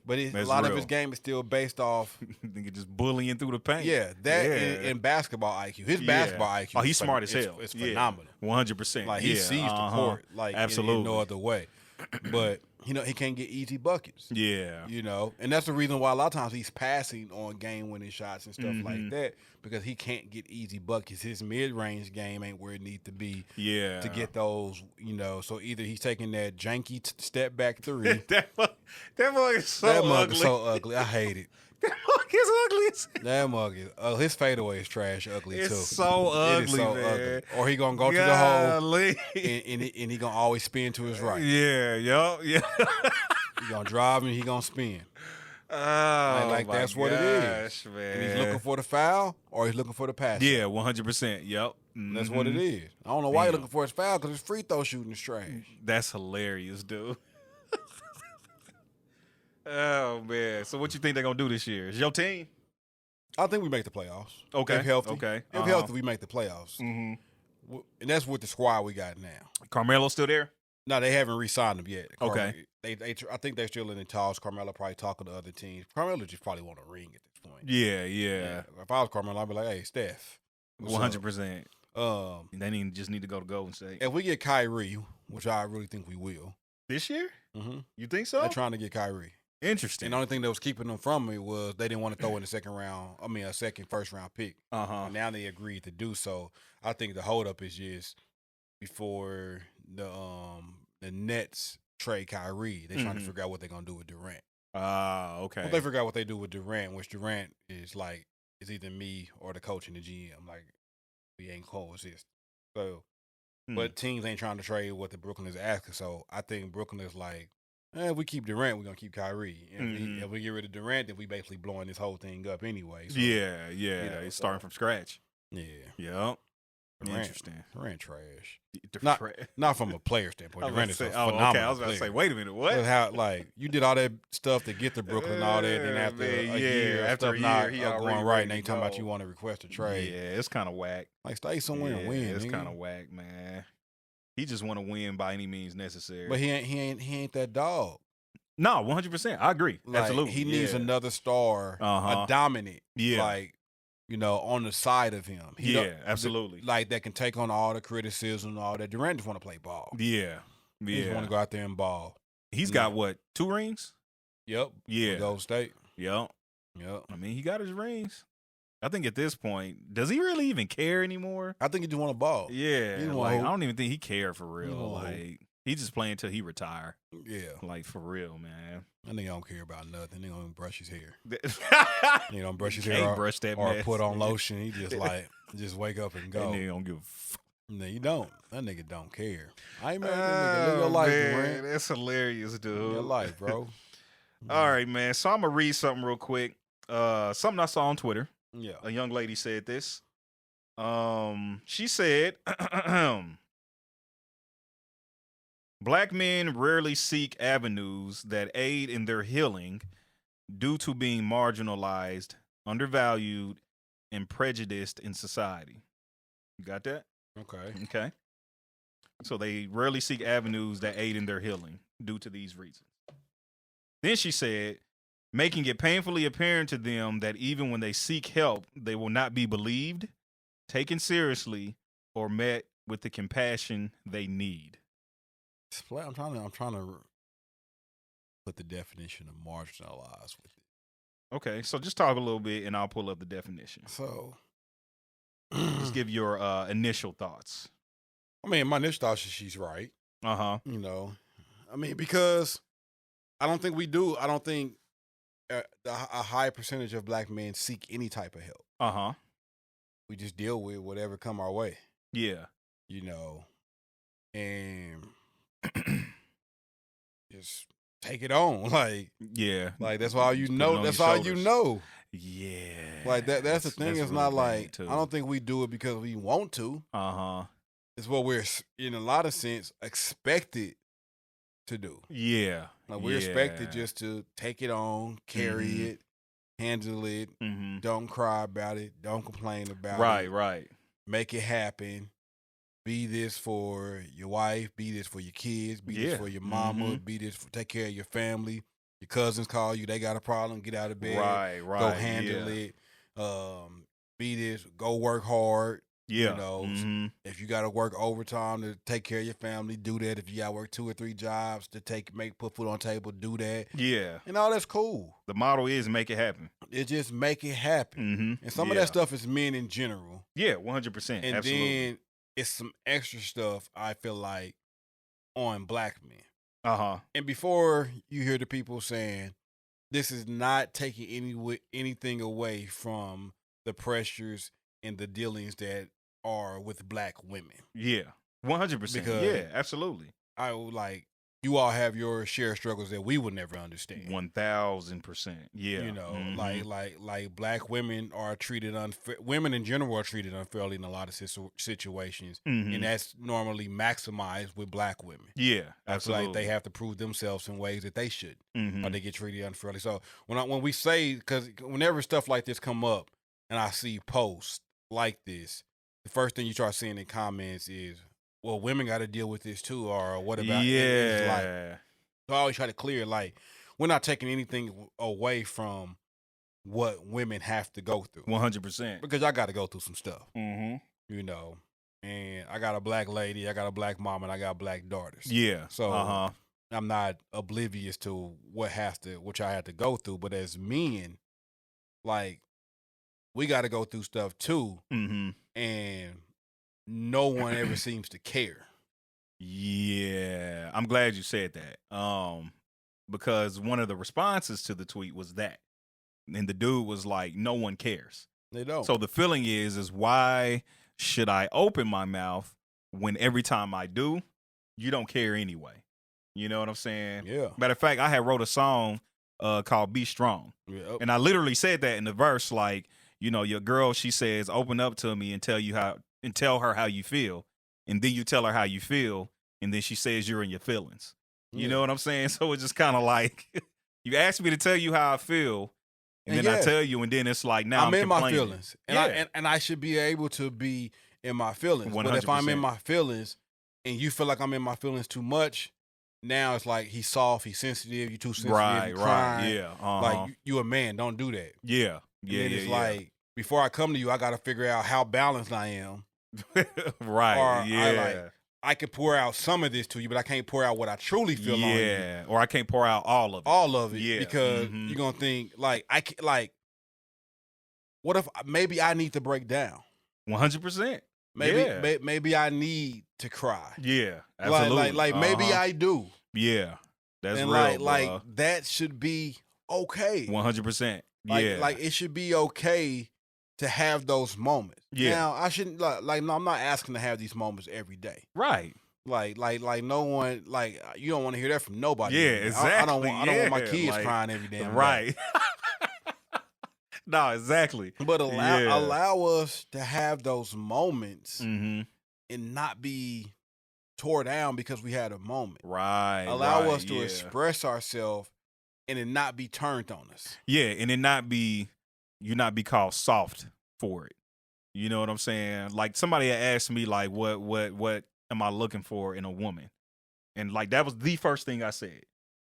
But a lot of his game is still based off nigga just bullying through the paint. Yeah, that and basketball IQ. His basketball IQ. Oh, he's smart as hell. It's phenomenal. 100%. Like he sees the court like absolutely in no other way. But he can't get easy buckets. Yeah. You know, and that's the reason why a lot of times he's passing on game-winning shots and stuff like that because he can't get easy buckets. His mid-range game ain't where it needs to be to get those, you know. So either he's taking that janky step back three. that mug is so ugly. Is so ugly. I hate it. That mug is ugly. That mug is his fadeaway is trash ugly too. It's so ugly, it is so man. ugly. Or he gonna go to the hole and he gonna always spin to his right. Yeah. He gonna drive and he gonna spin. Oh, like that's what it is. Man. And he's looking for the foul or he's looking for the pass. Yeah, 100%. Yep. That's what it is. I don't know why you're looking for his foul because his free throw shooting is trash. That's hilarious, dude. Oh man! So what you think they're gonna do this year? Is your team? I think we make the playoffs. Okay. If healthy. Okay. If healthy, we make the playoffs. And that's with the squad we got now. Carmelo still there? No, they haven't re-signed him yet. Okay. I think they're still in the talks. Carmelo probably talking to other teams. Carmelo just probably want a ring at this point. Yeah. If I was Carmelo, I'd be like, hey, Steph. 100%. They just need to go to Golden State. If we get Kyrie, which I really think we will. This year? Mm-hmm. You think so? They're trying to get Kyrie. Interesting. And the only thing that was keeping them from me was they didn't want to throw in a first round pick. And now they agreed to do so. I think the holdup is just before the Nets trade Kyrie, they're trying to figure out what they're gonna do with Durant. Okay. Once they figure out what they do with Durant, which Durant is like, it's either me or the coach and the GM. Like, we ain't coexist. So, but teams ain't trying to trade what the Brooklyn is asking. So I think Brooklyn is like, if we keep Durant, we're going to keep Kyrie. And if we get rid of Durant, then we basically blowing this whole thing up anyway. So, yeah. It's starting from scratch. Yeah. Yep. Durant, Interesting. Durant trash. Not from a player standpoint. Durant is a phenomenal okay. I was about to say, wait a minute, what? How, like, you did all that stuff to get to Brooklyn and all that, and then after a year, after stuff a year, not going right, and they talking about you want to request a trade. Yeah, it's kind of whack. Like, stay somewhere and win. It's kind of whack, man. He just want to win by any means necessary. But he ain't that dog. No, 100%. I agree. Like, absolutely. He needs another star, a dominant, like, you know, on the side of him. Absolutely. Like, that can take on all the criticism and all that. Durant just want to play ball. Yeah. He just want to go out there and ball. He's got, what, 2 rings? Yep. Yeah. Golden State. Yep. Yep. I mean, he got his rings. I think at this point, does he really even care anymore? I think he just want to ball. Yeah. Like, I don't even think he cared for real. Like, he just playing until he retire. Yeah. Like, for real, man. I think I don't care about nothing. He don't brush his hair. You don't brush his hair or mess. Put on lotion. He just like, just wake up and go. That nigga don't give a fuck. No, you don't. That nigga don't care. I ain't mad at that nigga. Live your life, man. That's hilarious, dude. Live your life, bro. All right, man. So I'm going to read something real quick. Something I saw on Twitter. Yeah. A young lady said this. She said, Black men rarely seek avenues that aid in their healing due to being marginalized, undervalued, and prejudiced in society. You got that? Okay. So they rarely seek avenues that aid in their healing due to these reasons. Then she said, making it painfully apparent to them that even when they seek help, they will not be believed, taken seriously, or met with the compassion they need. I'm trying to put the definition of marginalized with it. Okay, so just talk a little bit, and I'll pull up the definition. So, Just give your initial thoughts. I mean, my initial thought is she's right. Uh-huh. I mean, because I don't think a high percentage of black men seek any type of help. Uh-huh. We just deal with whatever come our way. Yeah. And just take it on. Like that's all you know. That's all you know. Yeah. Like that's the thing. It's really not like too. I don't think we do it because we want to. Uh-huh. It's what we're in a lot of sense expected to do. Yeah. Like we're expected just to take it on, carry it, handle it, don't cry about it, don't complain about it. Right. Make it happen. Be this for your wife, be this for your kids, be this for your mama, be this for take care of your family. Your cousins call you, they got a problem, get out of bed. Right. Go handle it. Be this, go work hard. Yeah. If you got to work overtime to take care of your family, do that. If you got to work 2 or 3 jobs to put food on the table, do that. Yeah. And all that's cool. The model is make it happen. It just make it happen. And some of that stuff is men in general. Yeah, 100%. And absolutely. then it's some extra stuff, I feel like, on black men. Uh-huh. And before you hear the people saying, this is not taking anything away from the pressures and the dealings that are with black women. Yeah. 100%. Because yeah, absolutely. I would like, you all have your share of struggles that we would never understand. 1000%. Yeah. Like black women are treated unfair. Women in general are treated unfairly in a lot of situations, and that's normally maximized with black women. Yeah, it's absolutely. like they have to prove themselves in ways that they should, or they get treated unfairly. So when we say, because whenever stuff like this come up, and I see posts like this, the first thing you start seeing in comments is, well, women got to deal with this too, or what about? Yeah. So I always try to clear, like, we're not taking anything away from what women have to go through. 100%. Because I got to go through some stuff. Mm-hmm. And I got a black lady, I got a black mom, and I got black daughters. Yeah. So I'm not oblivious to what I had to go through. But as men, like, we got to go through stuff too. And no one ever seems to care. Yeah. I'm glad you said that. Because one of the responses to the tweet was that. And the dude was like, no one cares. They don't. So the feeling is why should I open my mouth when every time I do, you don't care anyway? You know what I'm saying? Yeah. Matter of fact, I had wrote a song called Be Strong. Yep. And I literally said that in the verse, like, your girl, she says, open up to me and tell her how you feel. And then you tell her how you feel. And then she says you're in your feelings. You know what I'm saying? So it's just kind of like, you asked me to tell you how I feel. And then I tell you, and then it's like, now I'm in my complaining. feelings. And I should be able to be in my feelings. 100%. But if I'm in my feelings and you feel like I'm in my feelings too much, now it's like he's soft, he's sensitive, you too sensitive, you crying. Yeah. Like, you a man, don't do that. Yeah. Yeah. And it's like, before I come to you, I got to figure out how balanced I am. Right. Or I can pour out some of this to you, but I can't pour out what I truly feel on you. Yeah. Or I can't pour out all of it. All of it. Yeah. Because you're going to think, what if maybe I need to break down? 100%. Maybe I need to cry. Yeah. Absolutely. Maybe I do. Yeah. That's and real. That should be okay. 100%. Like it should be okay to have those moments. Yeah. Now I shouldn't no, I'm not asking to have these moments every day. Right. Like no one, like, you don't want to hear that from nobody. Yeah, exactly. I don't want my kids crying every damn right. day. No, exactly. But allow us to have those moments and not be tore down because we had a moment. Right. Allow us to express ourselves and it not be turned on us. Yeah, and it not be called soft for it. You know what I'm saying? Like, somebody had asked me, like, what am I looking for in a woman? And like, that was the first thing I said.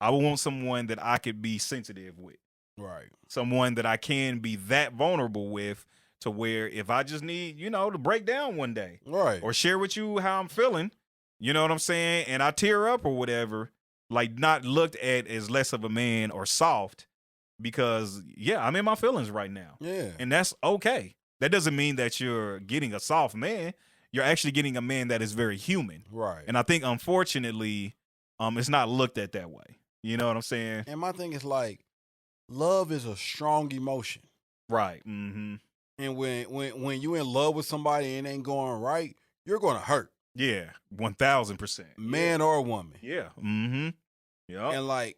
I would want someone that I could be sensitive with. Right. Someone that I can be that vulnerable with, to where if I just need, to break down one day. Right. Or share with you how I'm feeling, you know what I'm saying? And I tear up or whatever, like not looked at as less of a man or soft because I'm in my feelings right now. Yeah. And that's okay. That doesn't mean that you're getting a soft man. You're actually getting a man that is very human. Right. And I think unfortunately, it's not looked at that way. You know what I'm saying? And my thing is like, love is a strong emotion. Right. Mm-hmm. And when you in love with somebody and it ain't going right, you're gonna hurt. Yeah. 1,000%. Man or woman. Yeah. Mm-hmm. Yeah. And like,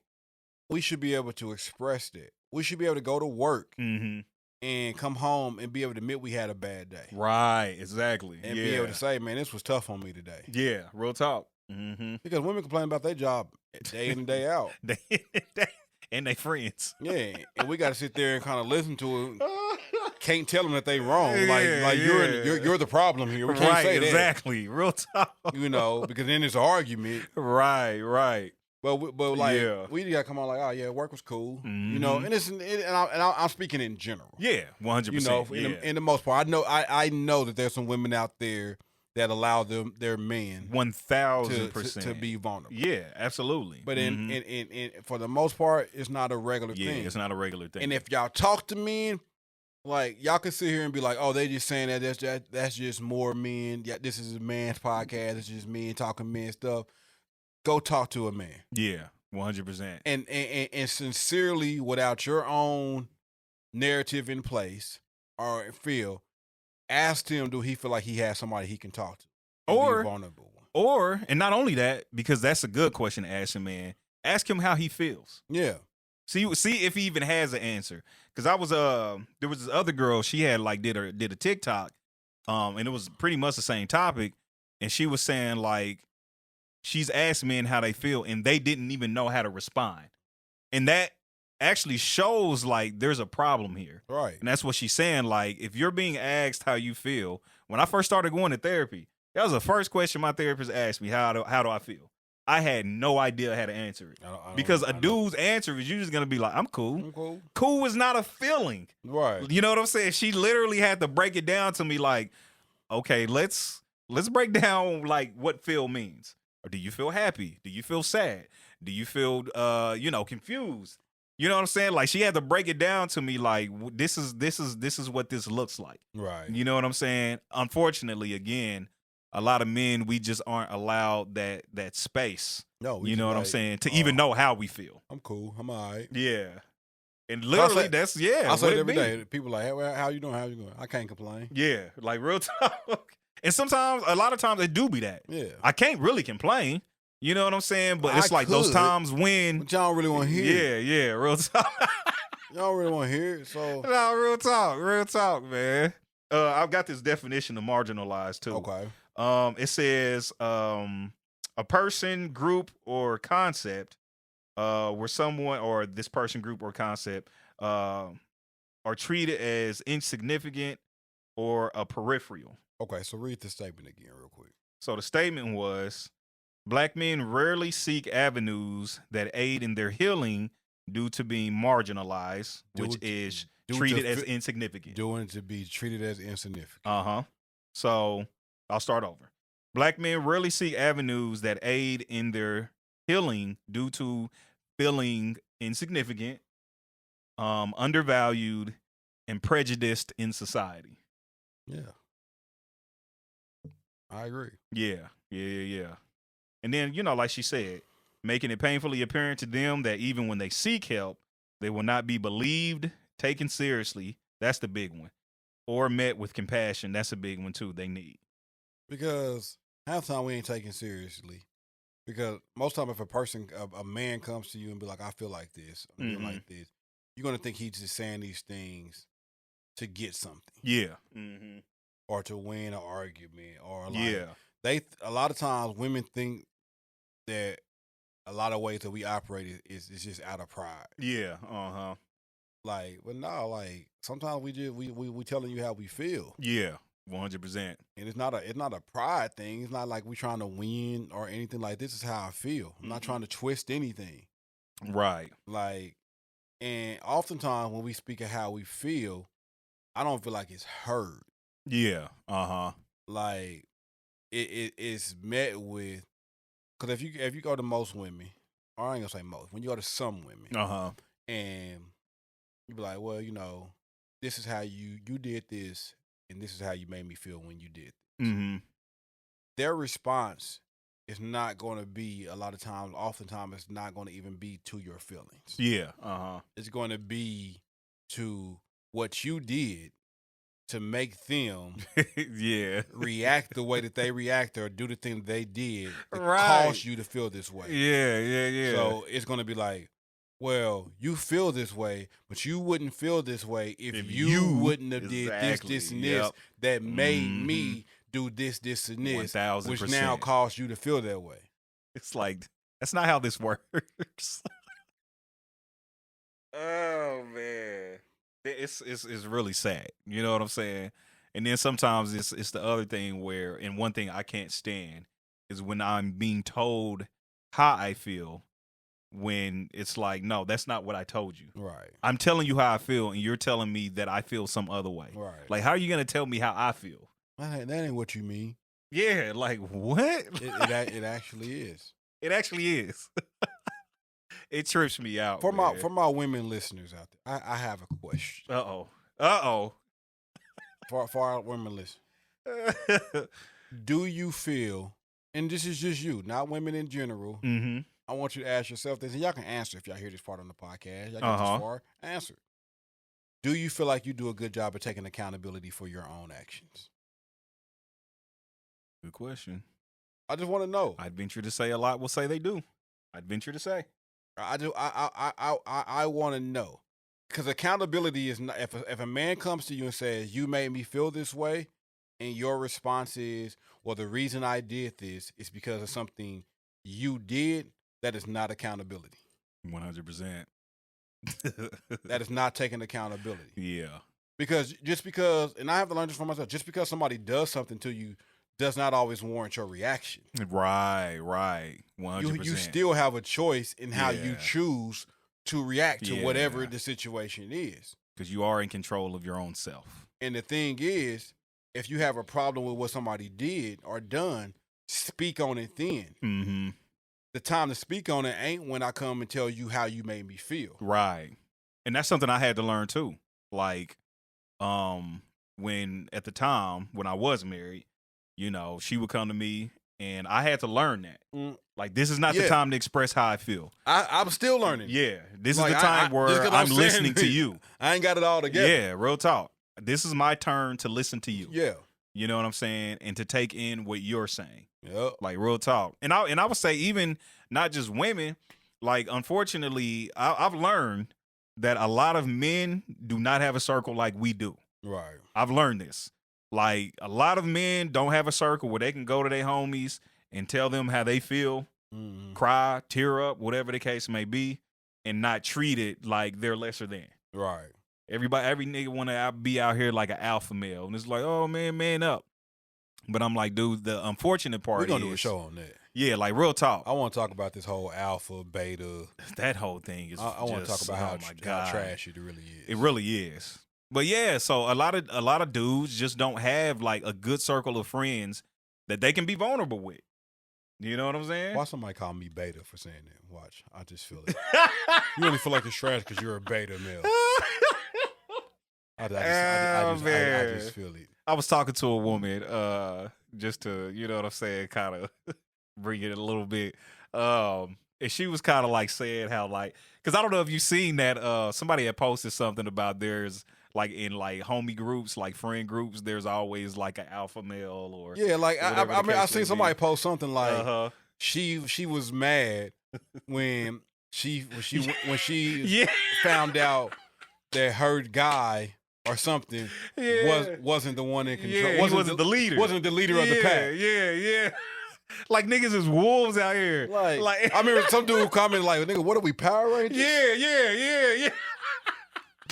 we should be able to express that. We should be able to go to work and come home and be able to admit we had a bad day. Right. Exactly. And be able to say, man, this was tough on me today. Yeah. Real talk. Mm-hmm. Because women complain about their job day in and day out. And they friends. Yeah. And we got to sit there and kind of listen to it. Can't tell them that they wrong. Like you're the problem here. We can't say that. Exactly. Real talk. You know, because then there's an argument. Right. But we got to come on like, oh yeah, work was cool. You know, and I'm speaking in general. Yeah, 100%. You know, in the most part, I know that there's some women out there that allow their men 1,000% to be vulnerable. Yeah, absolutely. But in for the most part, it's not a regular thing. Yeah, it's not a regular thing. And if y'all talk to men, like y'all can sit here and be like, oh, they just saying that's just more men. Yeah, this is a man's podcast. It's just men talking men stuff. Go talk to a man. Yeah, 100%. And sincerely, without your own narrative in place or feel, ask him, do he feel like he has somebody he can talk to? Or be vulnerable. Or, and not only that, because that's a good question to ask a man, ask him how he feels. Yeah. See if he even has an answer. Because there was this other girl, she had like did a TikTok, and it was pretty much the same topic, and she was saying like, she's asked men how they feel, and they didn't even know how to respond. And that actually shows, like, there's a problem here. Right. And that's what she's saying. Like, if you're being asked how you feel, when I first started going to therapy, that was the first question my therapist asked me, how do I feel? I had no idea how to answer it. Because a dude's answer is usually going to be like, I'm cool. I'm cool. Cool is not a feeling. Right. You know what I'm saying? She literally had to break it down to me like, okay, let's break down, like, what feel means. Or do you feel happy? Do you feel sad? Do you feel, confused? You know what I'm saying? Like, she had to break it down to me like, this is what this looks like. Right. You know what I'm saying? Unfortunately, again, a lot of men, we just aren't allowed that space. No, you know what I'm saying? To even know how we feel. I'm cool. I'm all right. Yeah. And literally, I say it every day. People like, hey, how you doing? How you doing? I can't complain. Yeah, like real talk. And sometimes, a lot of times, it do be that. Yeah. I can't really complain. You know what I'm saying? But it's like those times when. But y'all don't really want to hear it. Yeah, real talk. Y'all don't really want to hear it. So. No, real talk, man. I've got this definition of marginalized too. Okay. It says a person, group, or concept where someone or this person, group, or concept are treated as insignificant or a peripheral. Okay, so read the statement again real quick. So the statement was, Black men rarely seek avenues that aid in their healing due to being marginalized, which is treated as insignificant. Doing to be treated as insignificant. Uh-huh. So I'll start over. Black men rarely seek avenues that aid in their healing due to feeling insignificant, undervalued, and prejudiced in society. Yeah. I agree. Yeah. And then, like she said, making it painfully apparent to them that even when they seek help, they will not be believed, taken seriously. That's the big one. Or met with compassion. That's a big one, too, they need. Because half the time we ain't taken seriously. Because most time if a man comes to you and be like, I feel like this, I feel like this, you're going to think he's just saying these things to get something. Yeah. Mm-hmm. Or to win an argument. Or like, a lot of times women think that a lot of ways that we operate is just out of pride. Yeah. Uh-huh. Like, but no, like sometimes we telling you how we feel. Yeah. 100%. And it's not a pride thing. It's not like we trying to win or anything. Like, this is how I feel. I'm not trying to twist anything. Right. Like, and oftentimes when we speak of how we feel, I don't feel like it's heard. Yeah. Uh-huh. Like, it's met with, because if you go to most women, or I ain't gonna say most, when you go to some women, and you be like, well, this is how you did this, and this is how you made me feel when you did this. Mm-hmm. Their response is not going to be oftentimes it's not going to even be to your feelings. Yeah. It's going to be to what you did to make them react the way that they react or do the thing that they did that caused you to feel this way. Yeah. So it's going to be like, well, you feel this way, but you wouldn't feel this way if you wouldn't have did this, and this that made me do this, and this, 1000%. which now caused you to feel that way. It's like, that's not how this works. Oh, man. It's really sad. You know what I'm saying? And then sometimes it's the other thing where, and one thing I can't stand is when I'm being told how I feel, when it's like, no, that's not what I told you. Right. I'm telling you how I feel, and you're telling me that I feel some other way. Right. Like, how are you going to tell me how I feel? That ain't what you mean. Yeah, like, what? It actually is. It actually is. It trips me out. For my women listeners out there, I have a question. Uh-oh. For our women listeners. Do you feel, and this is just you, not women in general, I want you to ask yourself this, and y'all can answer if y'all hear this part on the podcast. Y'all get this far, answer. Do you feel like you do a good job of taking accountability for your own actions? Good question. I just want to know. I'd venture to say a lot will say they do. I'd venture to say. I want to know, because accountability is not. If a man comes to you and says, "You made me feel this way," and your response is, "Well, the reason I did this is because of something you did," that is not accountability. 100%. That is not taking accountability. Yeah. Because and I have to learn this for myself. Just because somebody does something to you does not always warrant your reaction. Right. 100%. You still have a choice in how you choose to react to whatever the situation is. Because you are in control of your own self. And the thing is, if you have a problem with what somebody did or done, speak on it then. Mm-hmm. The time to speak on it ain't when I come and tell you how you made me feel. Right. And that's something I had to learn too. Like, when at the time when I was married, she would come to me, and I had to learn that. Like, this is not the time to express how I feel. I'm still learning. Yeah. This is the time where I'm listening to you. I ain't got it all together. Yeah, real talk. This is my turn to listen to you. Yeah. You know what I'm saying? And to take in what you're saying. Yep. Like, real talk. And I would say, even not just women, like, unfortunately, I've learned that a lot of men do not have a circle like we do. Right. I've learned this. Like, a lot of men don't have a circle where they can go to their homies and tell them how they feel, cry, tear up, whatever the case may be, and not treat it like they're lesser than. Right. Every nigga want to be out here like an alpha male. And it's like, oh, man up. But I'm like, dude, the unfortunate part is... We're going to do a show on that. Yeah, like, real talk. I want to talk about this whole alpha, beta. That whole thing is I want to talk about how trash it really is. It really is. But yeah, so a lot of dudes just don't have like a good circle of friends that they can be vulnerable with. You know what I'm saying? Why somebody call me beta for saying that? Watch, I just feel it. You only feel like it's trash because you're a beta male. I just feel it. I was talking to a woman, just to, you know what I'm saying, kind of bring it a little bit. And she was kind of like saying how, like, because I don't know if you've seen that somebody had posted something about there's like in like homie groups, like friend groups, there's always like an alpha male or like I seen somebody post something like she was mad when she found out that her guy or something wasn't the one in control. Yeah, wasn't the leader. Wasn't the leader of the pack. Yeah. Like, niggas is wolves out here. Like I remember some dude commented like, nigga, what are we, Power Rangers? Yeah.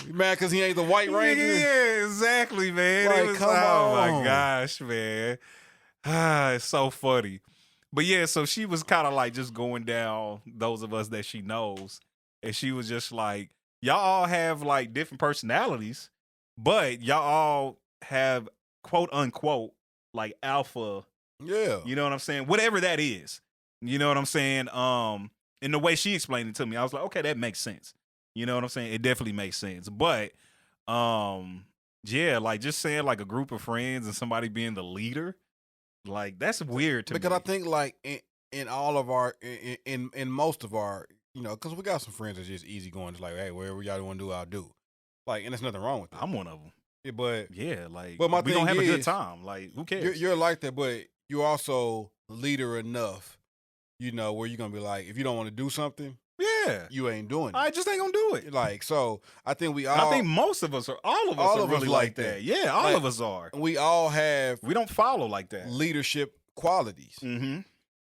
You mad because he ain't the White Ranger? Yeah, exactly, man. Like, come on. Oh, my gosh, man. It's so funny. But, yeah, so she was kind of, like, just going down those of us that she knows. And she was just like, y'all all have, like, different personalities, but y'all all have, quote, unquote, like, alpha. Yeah. You know what I'm saying? Whatever that is. You know what I'm saying? And the way she explained it to me, I was like, okay, that makes sense. You know what I'm saying? It definitely makes sense. But yeah, like just saying like a group of friends and somebody being the leader, like that's weird to me. Because I think like in all of our in most of our, you know, because we got some friends that's just easy going, just like, hey, wherever y'all want to do, I'll do. Like, and there's nothing wrong with that. I'm one of them. Yeah, but yeah, like, but my we thing gonna have a good is, time. Like, who cares? You're like that, but you're also leader enough, you know, where you're gonna be like, if you don't want to do something, yeah, you ain't doing it. I just ain't gonna do it. Like, so I think we all. And I think most of us are. All of us are really like that. Yeah, all of us are. We all have. We don't follow like that. Leadership qualities,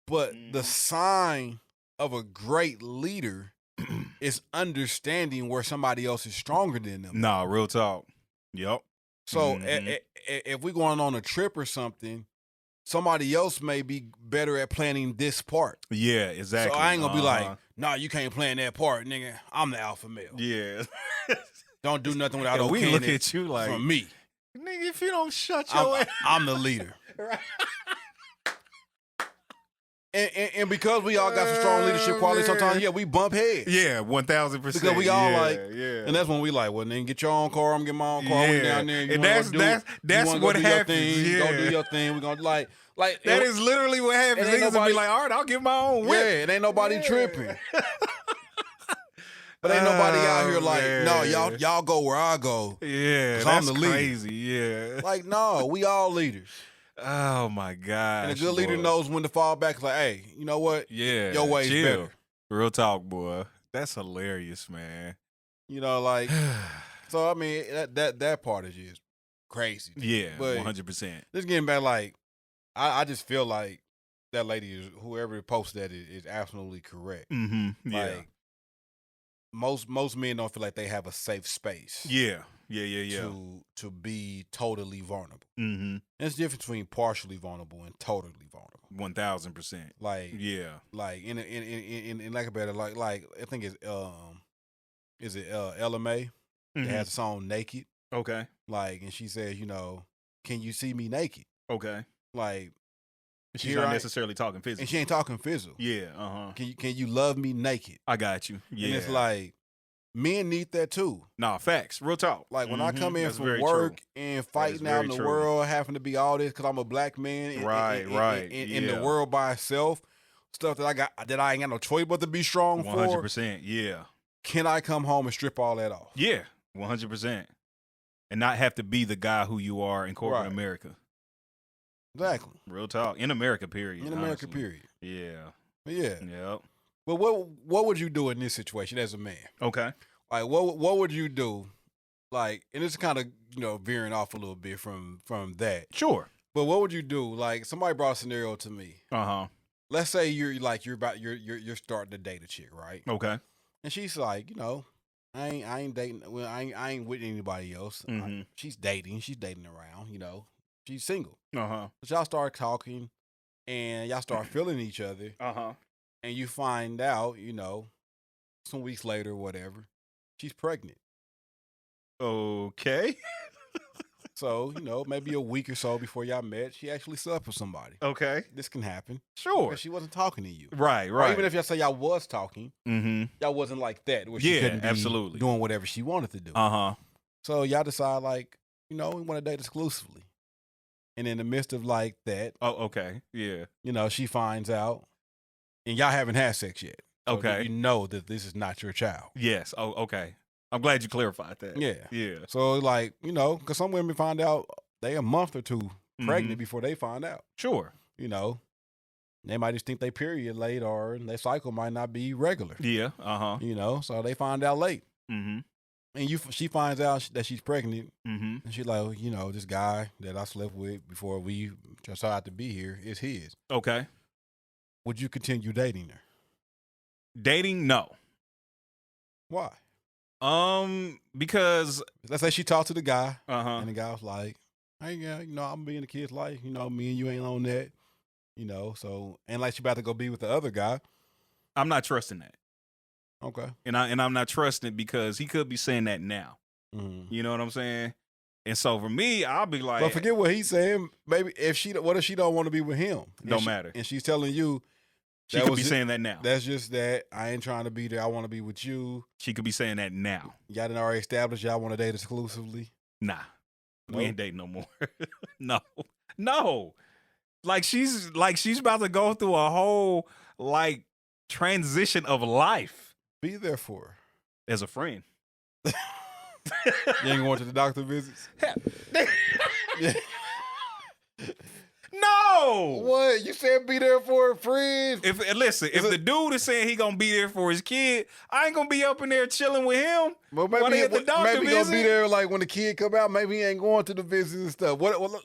but the sign of a great leader is understanding where somebody else is stronger than them. Nah, real talk. Yep. So if we're going on a trip or something, somebody else may be better at planning this part. Yeah, exactly. So I ain't gonna be like, nah, you can't plan that part, nigga. I'm the alpha male. Yeah. Don't do nothing without we okaying look it at you like from me. Nigga, if you don't shut your ass. I'm the leader. Right. And because we all got some strong leadership qualities, sometimes we bump heads. Yeah, 1000%. Because we all and that's when we like, well, then get your own car. I'm getting my own car. We down there. And that's what happens. You gonna do your thing. We gonna like that is literally what happens. Niggas will be like, all right, I'll get my own whip. Yeah, it ain't nobody tripping. But ain't nobody out here like, no, y'all go where I go. Yeah, that's crazy. Yeah. Like, no, we all leaders. Oh my gosh. And a good leader knows when to fall back. It's like, hey, you know what? Yeah. Your way's better. Real talk, boy. That's hilarious, man. You know, like, so I mean, that part is just crazy. Yeah, but 100%. Just getting back, like, I just feel like that lady is, whoever posted that is absolutely correct. Yeah. Like, most men don't feel like they have a safe space. Yeah. To be totally vulnerable. Mm-hmm. There's a difference between partially vulnerable and totally vulnerable. 1000%. Like, yeah. Like in like a better like I think it's is it LMA that has a song Naked. Okay. Like, and she says, you know, can you see me naked? Okay. Like, she's not necessarily talking physical. And she ain't talking physical. Yeah. Can you love me naked? I got you. Yeah. And it's like, men need that too. Nah, facts. Real talk. Like, when I come in from work and fighting out in the world, having to be all this because I'm a black man in the world by itself, stuff that I ain't got no choice but to be strong 100%, yeah. Can I come home and strip all that off? Yeah, 100%. And not have to be the guy who you are in corporate America. Exactly. Real talk. In America, period. In America, period. Yeah. Yeah. Yep. But what would you do in this situation as a man? Okay. Like, what would you do? Like, and it's kind of, you know, veering off a little bit from that. Sure. But what would you do? Like, somebody brought a scenario to me. Let's say you're starting to date a chick, right? Okay. And she's like, you know, I ain't dating. Well, I ain't with anybody else. She's dating around. You know, she's single. But y'all start talking, and y'all start feeling each other. And you find out, you know, some weeks later, or whatever, she's pregnant. Okay. So, you know, maybe a week or so before y'all met, she actually slept with somebody. Okay. This can happen. Sure. Because she wasn't talking to you. Right. Or even if y'all say y'all was talking, y'all wasn't like that. Where she couldn't be absolutely doing whatever she wanted to do. So y'all decide, like, you know, we want to date exclusively. And in the midst of like that. Oh, okay. Yeah. You know, she finds out. And y'all haven't had sex yet. So okay. You know that this is not your child. Yes. Oh, okay. I'm glad you clarified that. Yeah. Yeah. So, like, you know, because some women find out they a month or two pregnant before they find out. Sure. You know, they might just think they period late or their cycle might not be regular. Yeah. You know, so they find out late. And she finds out that she's pregnant. And she's like, you know, this guy that I slept with before we decided to be here is his. Okay. Would you continue dating her? Dating? No. Why? Because let's say she talked to the guy, and the guy was like, "Hey, yeah, you know, I'm being the kid's life. You know, me and you ain't on that. You know, so and like she about to go be with the other guy. I'm not trusting that. Okay, and I'm not trusting it because he could be saying that now. You know what I'm saying? And so for me, I'll be like, but forget what he's saying. Maybe what if she don't want to be with him? Don't matter. And she's telling you, She could be saying that now. That's just that. I ain't trying to be there. I want to be with you. She could be saying that now. Y'all done already established y'all want to date exclusively? Nah. Nope. We ain't dating no more. No. Like she's about to go through a whole like transition of life. Be there for her. As a friend. You ain't going to the doctor visits? Yeah. No. What? You said be there for a friend? If the dude is saying he gonna be there for his kid, I ain't gonna be up in there chilling with him. Well, while they at the doctor maybe gonna be there like when the kid come out. Maybe he ain't going to the visits and stuff.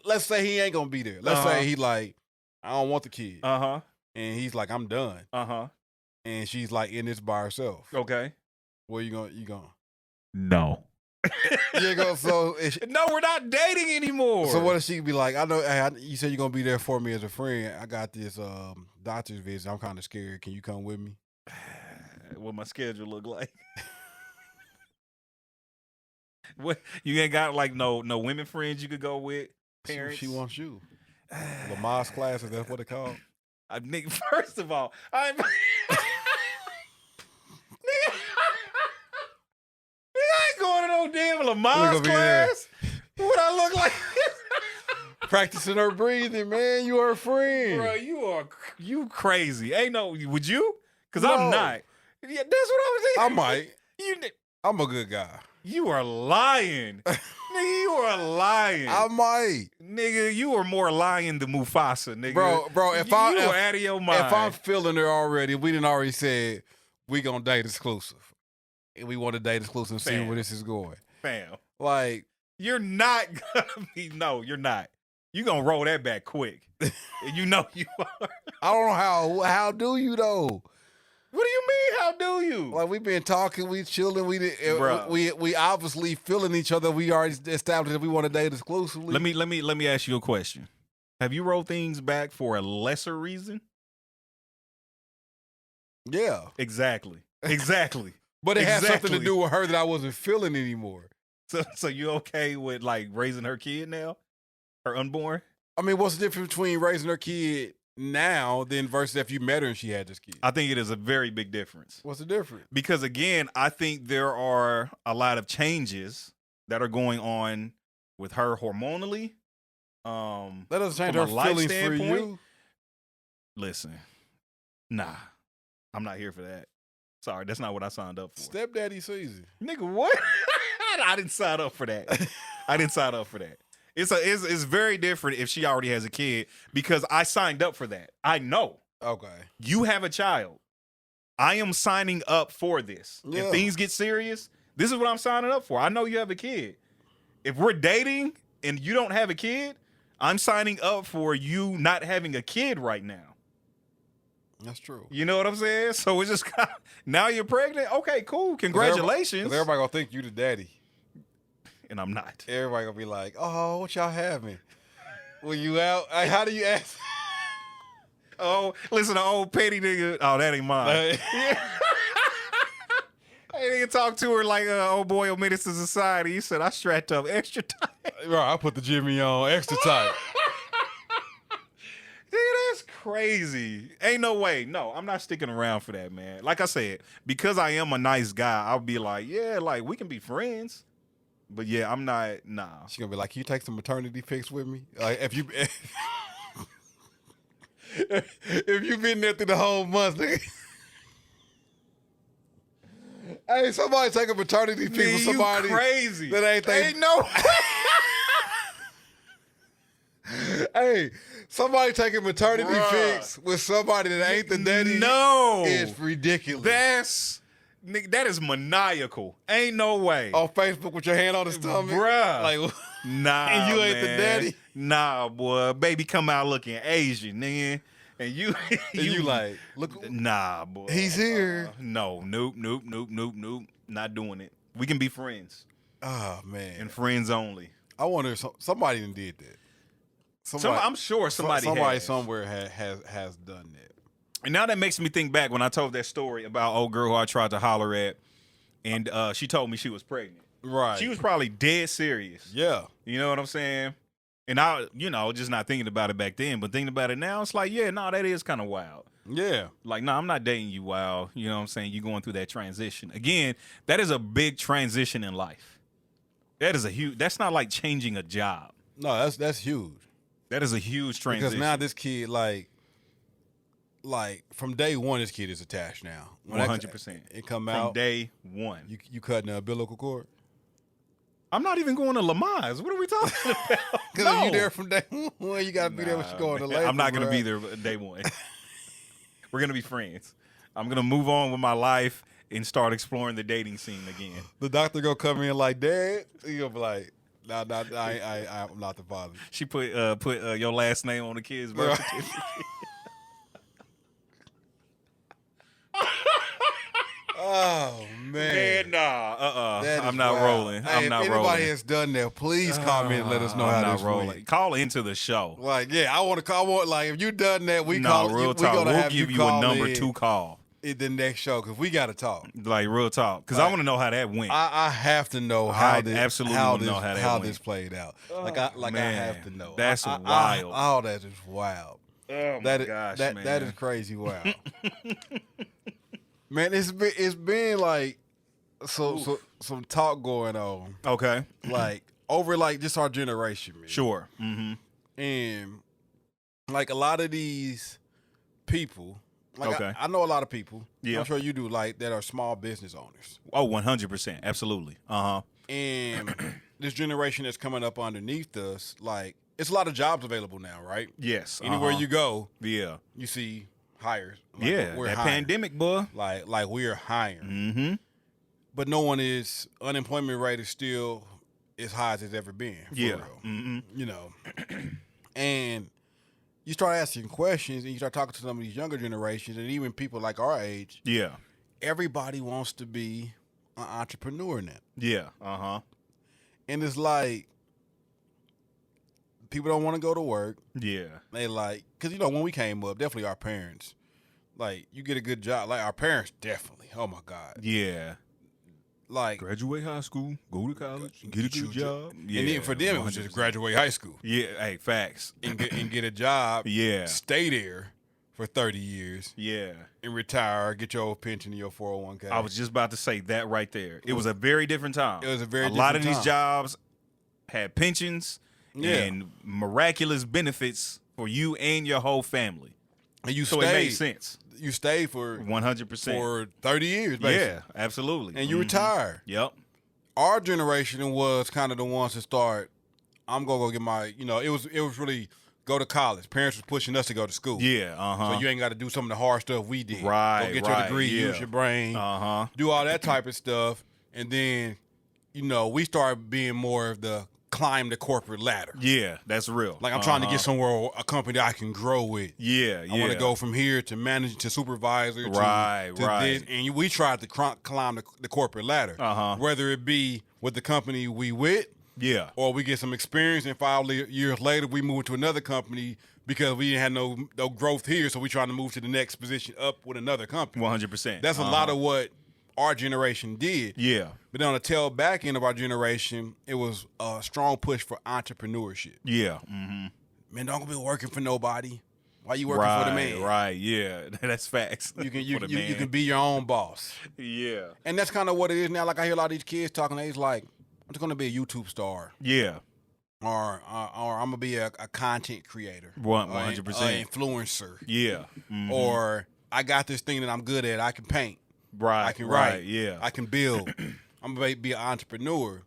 Let's say he ain't gonna be there. Let's say he like, I don't want the kid. And he's like, I'm done. And she's like in this by herself. Okay. Where you going? No. You go. So no, we're not dating anymore. So what if she be like? I know you said you're gonna be there for me as a friend. I got this doctor's visit. I'm kind of scared. Can you come with me? What my schedule look like? What you ain't got like no women friends you could go with? Parents. She wants you. Lamar's classes. That's what they call. Nigga, first of all, I'm. I ain't going to no damn Lamar's class. What I look like? Practicing her breathing, man. You are a friend. Bro, you crazy. Ain't no, would you? Because I'm not. Yeah, that's what I was I thinking. might. I'm a good guy. You are lying. Nigga, you are lying. I might. Nigga, you are more lying than Mufasa, nigga. Bro, you are out of your mind. If I'm feeling her already, we done already said we gonna date exclusive. And we want to date exclusive and see where this is going. Fam. Like, you're not gonna be, no, you're not. You gonna roll that back quick. You know you are. I don't know how do you though? What do you mean? How do you? Like we've been talking, we chilling, we obviously feeling each other. We already established that we want to date exclusively. Let me ask you a question. Have you rolled things back for a lesser reason? Yeah. Exactly. But it had something to do with her that I wasn't feeling anymore. So you okay with like raising her kid now? Her unborn? I mean, what's the difference between raising her kid now than versus if you met her and she had this kid? I think it is a very big difference. What's the difference? Because again, I think there are a lot of changes that are going on with her hormonally. That doesn't change her feelings for you. Listen, nah, I'm not here for that. Sorry, that's not what I signed up for. Stepdaddy season. Nigga, what? I didn't sign up for that. It's very different if she already has a kid because I signed up for that. I know. Okay. You have a child. I am signing up for this. Yeah. If things get serious, this is what I'm signing up for. I know you have a kid. If we're dating and you don't have a kid, I'm signing up for you not having a kid right now. That's true. You know what I'm saying? So it's just kind of, now you're pregnant. Okay, cool. Congratulations. Because everybody gonna think you the daddy. And I'm not. Everybody gonna be like, oh, what y'all having? When you out? How do you ask? Oh, listen to old petty nigga. Oh, that ain't mine. I didn't talk to her like old boy on Menace to Society. He said, I strapped up extra tight. Right, I put the Jimmy on extra tight. Dude, that's crazy. Ain't no way. No, I'm not sticking around for that, man. Like I said, because I am a nice guy, I'll be like, yeah, like we can be friends. But yeah, I'm not, nah. She's gonna be like, can you take some maternity pics with me? Like if you if you've been there through the whole month, nigga. Hey, somebody take a maternity pic with somebody crazy. That ain't no Hey, somebody taking maternity pics with somebody that ain't the daddy. No. It's ridiculous. That is maniacal. Ain't no way. On Facebook with your hand on the stomach. Bruh. Like, nah, and you ain't man. the daddy. Nah, boy. Baby come out looking Asian, nigga. And you like, look. Nah, boy. He's here. No, nope. Not doing it. We can be friends. Oh, man. And friends only. I wonder if somebody done did that. I'm sure somebody somewhere has done that. And now that makes me think back when I told that story about old girl who I tried to holler at, and she told me she was pregnant. Right. She was probably dead serious. Yeah. You know what I'm saying? And I, just not thinking about it back then, but thinking about it now, it's like, yeah, no, that is kind of wild. Yeah. Like, no, I'm not dating you while, you know what I'm saying, you going through that transition. Again, that is a big transition in life. That's not like changing a job. No, that's huge. That is a huge transition. Because now this kid, like from day one, this kid is attached now. 100%. It come From out. day one. You cutting the umbilical cord? I'm not even going to Lamaze. What are we talking about? Because if you there from day one, you got to be there when she going to labor. I'm not going to be there day one. We're going to be friends. I'm going to move on with my life and start exploring the dating scene again. The doctor going to come in like, Dad? You going to be like, nah, I'm not the father. She put your last name on the kid's birth certificate. Oh, man. Nah. I'm not rolling. I'm not rolling. If anybody has done that, please comment and let us know how this went. Call into the show. Like, yeah, I want to call. Like, if you done that, real talk. We'll give you a number 2 call. The next show, because we got to talk. Like, real talk. Because I want to know how that went. I have to know how this played out. I have to know. That's wild. Oh, that is wild. Oh, my gosh, man. That is crazy wild. Man, it's been like some talk going on. Okay. Like over like just our generation, man. Sure. Mm-hmm. And like a lot of these people, like okay. I know a lot of people. Yeah. I'm sure you do, like that are small business owners. Oh, 100%. Absolutely. Uh-huh. And this generation that's coming up underneath us, like it's a lot of jobs available now, right? Yes. Anywhere you go, yeah, you see hires. Like yeah, we're that hiring. pandemic, boy. Like we're hiring. Mm-hmm. But unemployment rate is still as high as it's ever been. For real. Mm-hmm. You know. And you start asking questions and you start talking to some of these younger generations and even people like our age. Yeah. Everybody wants to be an entrepreneur now. Yeah. Uh-huh. And it's like people don't want to go to work. Yeah. They like, because, when we came up, definitely our parents, like, you get a good job. Like, our parents definitely. Oh, my God. Yeah. Like, graduate high school, go to college, get a job. Yeah. And then for them, it was just graduate high school. Yeah. Hey, facts. And get a job. Yeah. Stay there for 30 years. Yeah. And retire, get your pension and your 401k. I was just about to say that right there. It was a very different time. It was a very different lot of time. these jobs had pensions and miraculous benefits for you and your whole family. And so it made sense. You stayed for 100% for 30 years, basically. Yeah, absolutely. And you retired. Yep. Our generation was kind of the ones to start. I'm gonna go get my. It was really go to college. Parents was pushing us to go to school. Yeah. So you ain't got to do some of the hard stuff we did. Right. Go get your degree, use your brain. Do all that type of stuff, and then we started being more of the climb the corporate ladder. Yeah, that's real. Like I'm trying to get somewhere, a company that I can grow with. Yeah, I want to go from here to manager to supervisor. Right. This, and we tried to climb the corporate ladder. Whether it be with the company we with, or we get some experience, and 5 years later we move to another company because we didn't have no growth here, so we trying to move to the next position up with another company. 100%. That's a lot of what our generation did. Yeah. But on the tail back end of our generation, it was a strong push for entrepreneurship. Yeah. Mm-hmm. Man, don't be working for nobody. Why you working for the man? Right, yeah. That's facts. You can be your own boss. Yeah. And that's kind of what it is now. Like I hear a lot of these kids talking, they's like, I'm just gonna be a YouTube star. Yeah. Or I'm gonna be a content creator. 100%. Influencer. Yeah. Mm-hmm. Or I got this thing that I'm good at. I can paint. Right. I can write. Yeah. I can build. I'm gonna be an entrepreneur.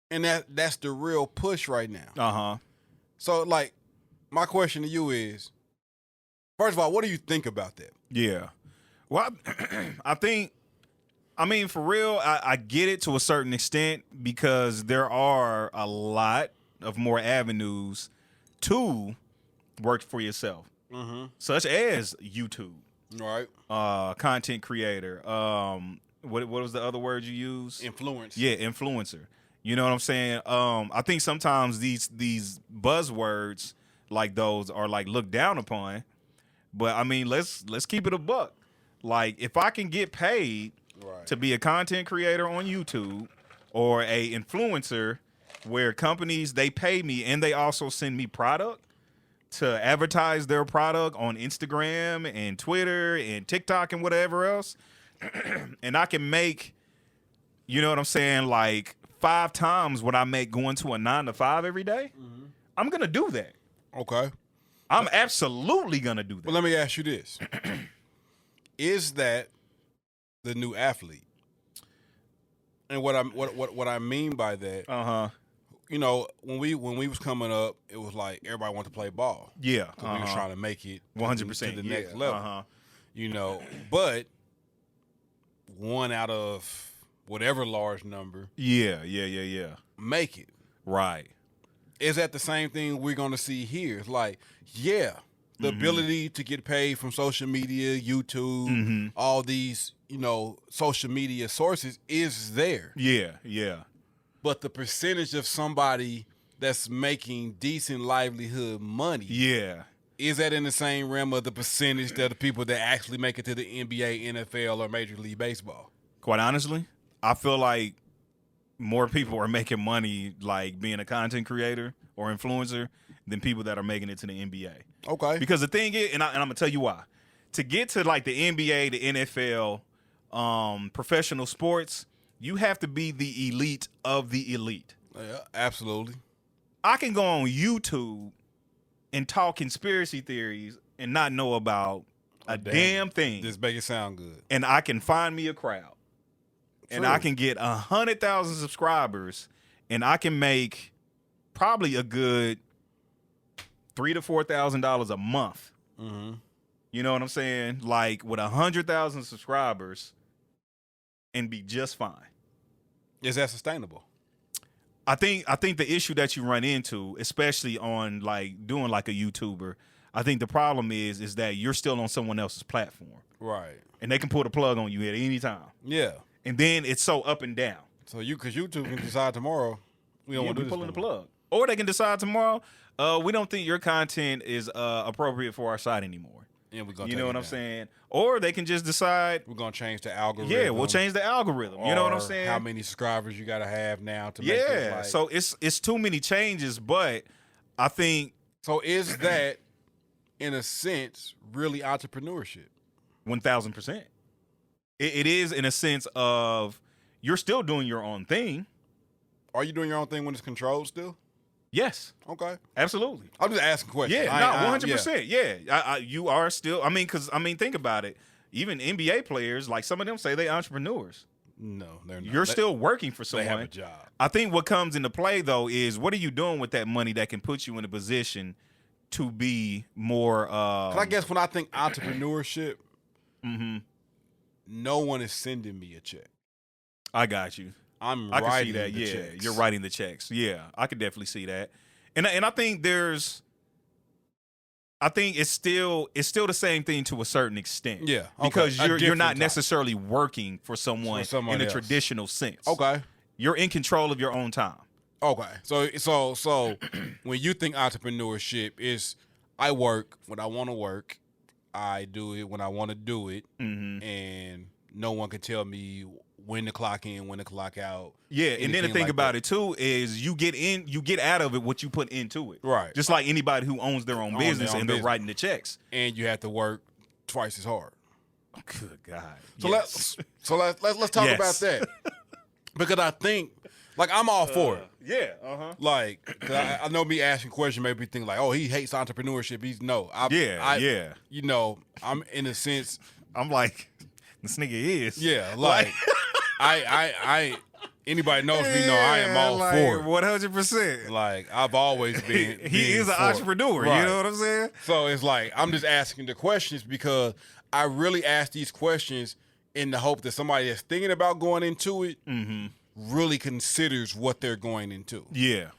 And that's the real push right now. So like my question to you is, first of all, what do you think about that? Yeah. Well, I mean, for real, I get it to a certain extent because there are a lot of more avenues to work for yourself, such as YouTube. Right. Content creator. What was the other word you used? Influence. Yeah, influencer. You know what I'm saying? I think sometimes these buzzwords like those are like looked down upon. But I mean, let's keep it a buck. Like if I can get paid to be a content creator on YouTube or a influencer where companies, they pay me and they also send me product to advertise their product on Instagram and Twitter and TikTok and whatever else. And I can make, you know what I'm saying, like 5 times what I make going to a 9-to-5 every day. Mm-hmm. I'm going to do that. Okay. I'm absolutely going to do that. Well, let me ask you this. Is that the new athlete? And what I mean by that, you know, when we was coming up, it was like everybody wanted to play ball. Yeah, because we was trying to make it 100% to the next level. You know, but one out of whatever large number, yeah, make it. Right. Is that the same thing we're going to see here? It's like, yeah, the ability to get paid from social media, YouTube, all these, you know, social media sources is there. Yeah. But the percentage of somebody that's making decent livelihood money, is that in the same realm of the percentage that the people that actually make it to the NBA, NFL, or Major League Baseball? Quite honestly, I feel like more people are making money like being a content creator or influencer than people that are making it to the NBA. Okay. Because the thing is, and I'm going to tell you why. To get to like the NBA, the NFL, professional sports, you have to be the elite of the elite. Yeah, absolutely. I can go on YouTube and talk conspiracy theories and not know about a damn thing. Just make it sound good. And I can find me a crowd. And I can get 100,000 subscribers, and I can make probably a good $3,000 to $4,000 a month. Mm-hmm. You know what I'm saying? Like with 100,000 subscribers, and be just fine. Is that sustainable? I think the issue that you run into, especially on like doing like a YouTuber, I think the problem is that you're still on someone else's platform, right? And they can pull the plug on you at any time. Yeah. And then it's so up and down. So because YouTube can decide tomorrow, we don't want to do this pulling the plug. Or they can decide tomorrow, we don't think your content is appropriate for our site anymore. And we're gonna you know what I'm saying? Or they can just decide we're gonna change the algorithm. Yeah, we'll change the algorithm. You know what I'm saying? How many subscribers you gotta have now to make it like... So it's too many changes, but I think so is that in a sense really entrepreneurship? 1,000%. It is in a sense of you're still doing your own thing. Are you doing your own thing when it's controlled still? Yes. Okay. Absolutely. I'm just asking questions. Yeah, 100%. Yeah. You are still, think about it. Even NBA players, like some of them say they entrepreneurs. No, they're not. You're still working for someone. They have a job. I think what comes into play, though, is what are you doing with that money that can put you in a position to be more... I guess when I think entrepreneurship... no one is sending me a check. I got you. I can see that. Checks. You're writing the checks. Yeah, I could definitely see that. And I think it's still the same thing to a certain extent. Yeah, okay. Because you're not necessarily working for someone in a traditional sense. Okay, you're in control of your own time. Okay, so when you think entrepreneurship is, I work when I want to work. I do it when I want to do it, and no one can tell me when to clock in, when to clock out. Yeah, and then the thing about it too is you get out of it what you put into it. Right. Just like anybody who owns their own business and they're writing the checks. And you have to work twice as hard. Good God. So let's talk about that. Because I think, like, I'm all for it. Yeah. Like, 'cause I know me asking questions made me think like, oh, he hates entrepreneurship. Yeah. You know, I'm in a sense. I'm like, this nigga is. Yeah, like, I anybody knows me know I am all for it. 100%. Like, I've always been. He is an entrepreneur. Right. You know what I'm saying? So it's like, I'm just asking the questions because I really ask these questions in the hope that somebody that's thinking about going into it really considers what they're going into. Yeah.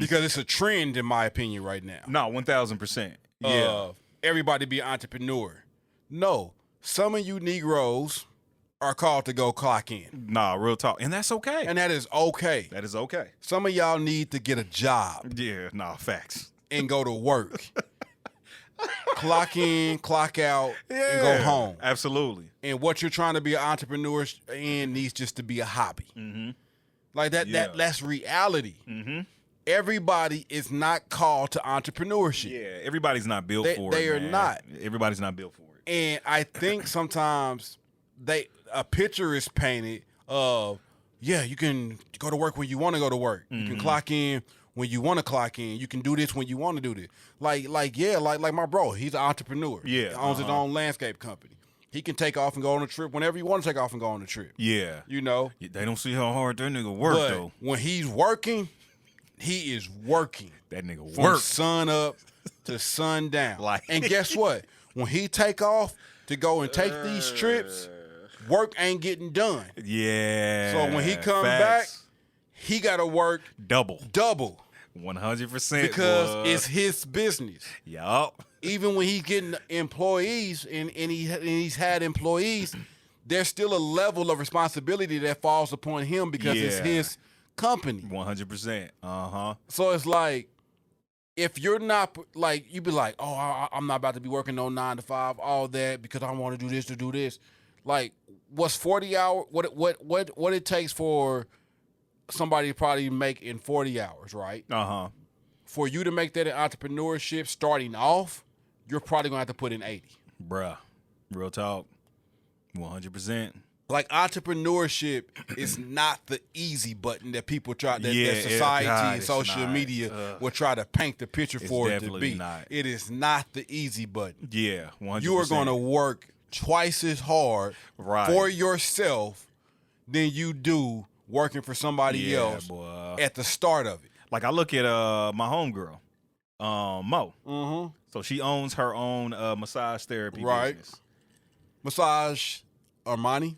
Because it's a trend, in my opinion, right now. No, 1,000%. Yeah. Everybody be an entrepreneur. No. Some of you Negroes are called to go clock in. Nah, real talk. And that's okay. And that is okay. That is okay. Some of y'all need to get a job. Yeah, facts. And go to work. Clock in, clock out, and go home. Absolutely. And what you're trying to be an entrepreneur in needs just to be a hobby. Like that's reality. Mm-hmm. Everybody is not called to entrepreneurship. Yeah, everybody's not built for it. They are not. Everybody's not built for it. And I think sometimes a picture is painted of, you can go to work when you want to go to work. You can clock in when you want to clock in. You can do this when you want to do this. Like my bro, he's an entrepreneur. Yeah, he owns his own landscape company. He can take off and go on a trip whenever you want to take off and go on a trip. Yeah, you know. They don't see how hard that nigga work though. When he's working, he is working. That nigga from sun up to sun down. And guess what? When he take off to go and take these trips, work ain't getting done. Yeah. So when he come back, he got to work double. 100%. Because it's his business. Yup. Even when he's getting employees and he's had employees, there's still a level of responsibility that falls upon him because it's his company. 100%. Uh-huh. So it's like, if you're not, like, you be like, oh, I'm not about to be working no 9 to 5, all that, because I want to do this. Like, what's 40 hours? What it takes for somebody to probably make in 40 hours, right? Uh-huh. For you to make that in entrepreneurship starting off, you're probably going to have to put in 80. Bruh. Real talk. 100%. Like, entrepreneurship is not the easy button that people try, that society and social media will try to paint the picture for it to be. Not. It is not the easy button. Yeah, 100%. You are going to work twice as hard for yourself than you do working for somebody else at the start of it. Like, I look at my homegirl, Mo. Mm-hmm. So she owns her own massage therapy business. Massage Armani?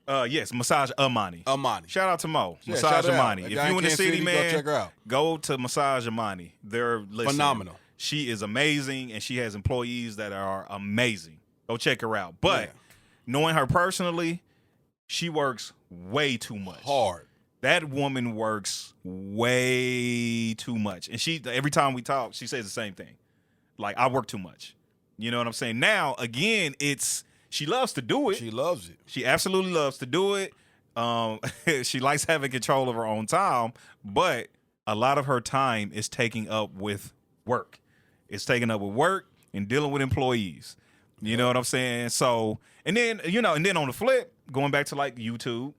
Yes, Massage Amani. Shout out to Mo. Yeah, Massage Amani. If you in the city, man, go check her out. Go to Massage Amani. They're phenomenal. She is amazing, and she has employees that are amazing. Go check her out. But knowing her personally, she works way too much. Hard. That woman works way too much. And she, every time we talk, she says the same thing. Like, I work too much. You know what I'm saying? Now, again, she loves to do it. She loves it. She absolutely loves to do it. She likes having control of her own time, but a lot of her time is taking up with work. It's taking up with work and dealing with employees. You know what I'm saying? So, and then on the flip, going back to like YouTube,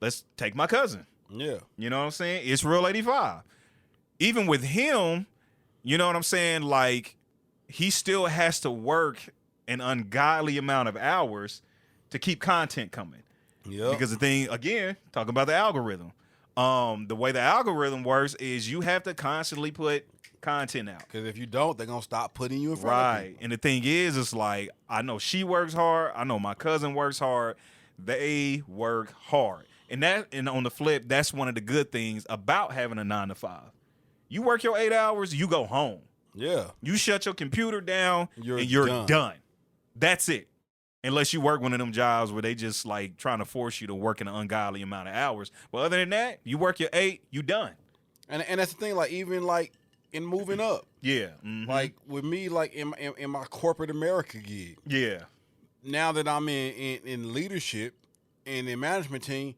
let's take my cousin. Yeah. You know what I'm saying? It's Real 85. Even with him, you know what I'm saying? Like, he still has to work an ungodly amount of hours to keep content coming. Yeah. Because the thing, again, talking about the algorithm. The way the algorithm works is you have to constantly put content out. Because if you don't, they're going to stop putting you in front of people. And the thing is, it's like, I know she works hard. I know my cousin works hard. They work hard. And on the flip, that's one of the good things about having a 9 to 5. You work your 8 hours, you go home. Yeah. You shut your computer down and you're done. That's it. Unless you work one of them jobs where they just like trying to force you to work an ungodly amount of hours. But other than that, you work your 8, you done. And that's the thing, like, even like in moving up. Yeah. Mm-hmm. Like with me, like in my corporate America gig. Yeah. Now that I'm in leadership and in management team,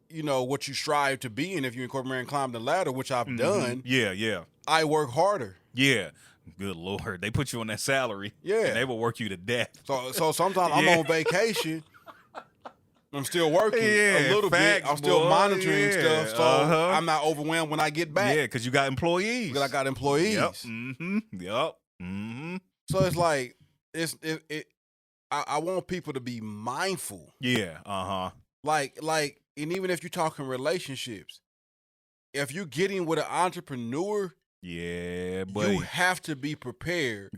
you know, what you strive to be in if you're in corporate America and climb the ladder, which I've done. Yeah. I work harder. Yeah. Good Lord. They put you on that salary. Yeah. And they will work you to death. So sometimes I'm on vacation. I'm still working a little bit. I'm still monitoring stuff. So I'm not overwhelmed when I get back. Yeah, because you got employees. Because I got employees. Yep. Mm-hmm. Yep. Mm-hmm. So it's like, I want people to be mindful. Yeah. Uh-huh. Like, and even if you're talking relationships, if you're getting with an entrepreneur, buddy, you have to be prepared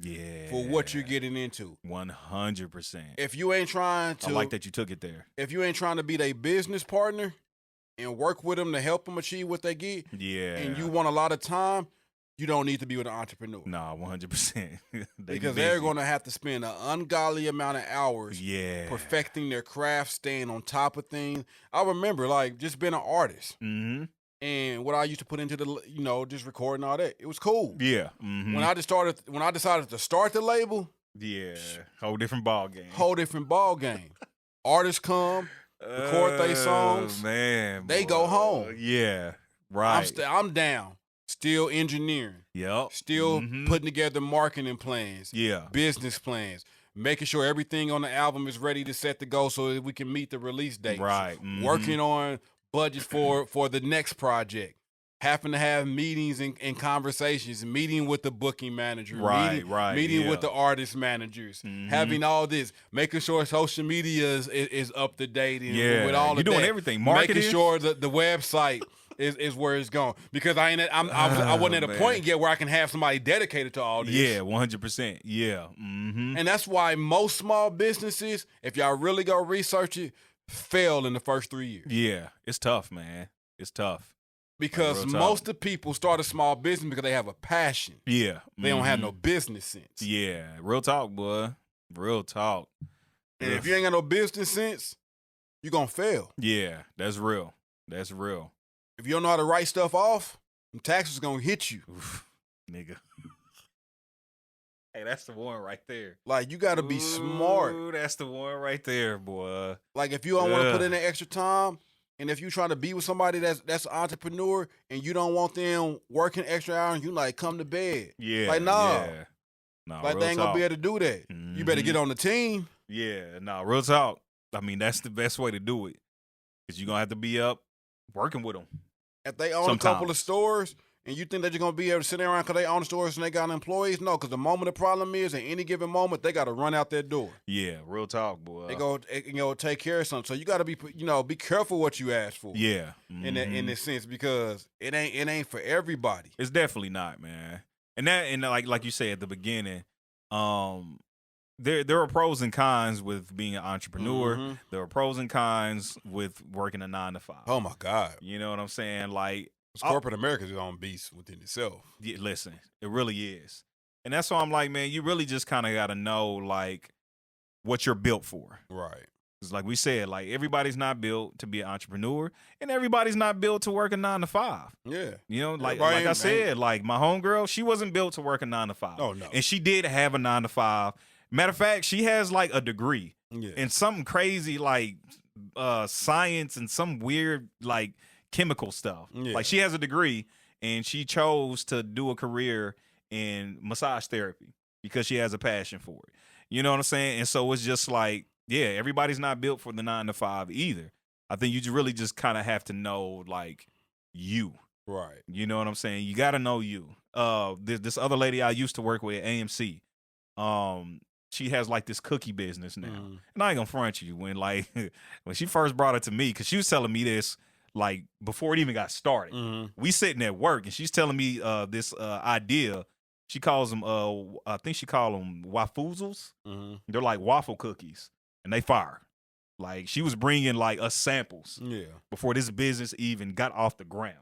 for what you're getting into. 100%. If you ain't trying to, I like that you took it there. If you ain't trying to be their business partner and work with them to help them achieve what they get, and you want a lot of time, you don't need to be with an entrepreneur. Nah, 100%. Because they're going to have to spend an ungodly amount of hours perfecting their craft, staying on top of things. I remember, like, just being an artist. Mm-hmm. And what I used to put into the, just recording all that, it was cool. Yeah. Mm-hmm. When I decided to start the label, whole different ball game. Artists come, record their songs, man, they go home. Yeah. Right. I'm down. Still engineering. Yep. Still putting together marketing plans. Yeah. Business plans. Making sure everything on the album is ready to set the goal so that we can meet the release dates. Right. Working on budget for the next project. Having to have meetings and conversations, meeting with the booking manager, meeting with the artist managers, having all this, making sure social media is up to date and with all of that. You're doing everything. Marketing. Making sure that the website is where it's going. Because I wasn't at a point yet where I can have somebody dedicated to all this. Yeah, 100%. Yeah. And that's why most small businesses, if y'all really go research it, fail in the first 3 years. Yeah, it's tough, man. It's tough. Because most of the people start a small business because they have a passion. Yeah. They don't have no business sense. Yeah. Real talk, boy. Real talk. And if you ain't got no business sense, you're going to fail. Yeah, that's real. That's real. If you don't know how to write stuff off, them taxes going to hit you. Oof, nigga. Hey, that's the one right there. Like, you got to be smart. Ooh, that's the one right there, boy. Like, if you don't want to put in the extra time, and if you're trying to be with somebody that's an entrepreneur and you don't want them working extra hours, you like, come to bed. Yeah. Like, nah. Yeah. Nah, like, they ain't going to be able to do that. You better get on the team. Yeah. Nah, real talk. I mean, that's the best way to do it. Because you're going to have to be up working with them. If they own a couple of stores and you think that you're going to be able to sit around because they own stores and they got employees, no, because the moment the problem is, at any given moment, they got to run out that door. Yeah, real talk, boy. They go, take care of something. So you got to be, be careful what you ask for. Yeah. In this sense, because it ain't for everybody. It's definitely not, man. And like you said at the beginning, there are pros and cons with being an entrepreneur. There are pros and cons with working a 9 to 5. Oh my God. You know what I'm saying? Like, corporate America's its own beast within itself. Yeah, listen, it really is. And that's why I'm like, man, you really just kind of got to know, like, what you're built for. Right. Because like we said, like, everybody's not built to be an entrepreneur, and everybody's not built to work a 9 to 5. Yeah. You know, like I said, like, my homegirl, she wasn't built to work a 9 to 5. Oh, no. And she did have a 9 to 5. Matter of fact, she has, like, a degree in something crazy, like, science and some weird, like, chemical stuff. Yeah. Like, she has a degree, and she chose to do a career in massage therapy because she has a passion for it. You know what I'm saying? And so it's just like, yeah, everybody's not built for the 9 to 5 either. I think you really just kind of have to know, like, you. Right. You know what I'm saying? You got to know you. This other lady I used to work with at AMC, she has, like, this cookie business now. And I ain't gonna front you when she first brought it to me, because she was telling me this, like, before it even got started. We sitting at work, and she's telling me this idea. She calls them, I think she called them wafoozles. They're like waffle cookies, and they fire. Like, she was bringing, like, us samples before this business even got off the ground.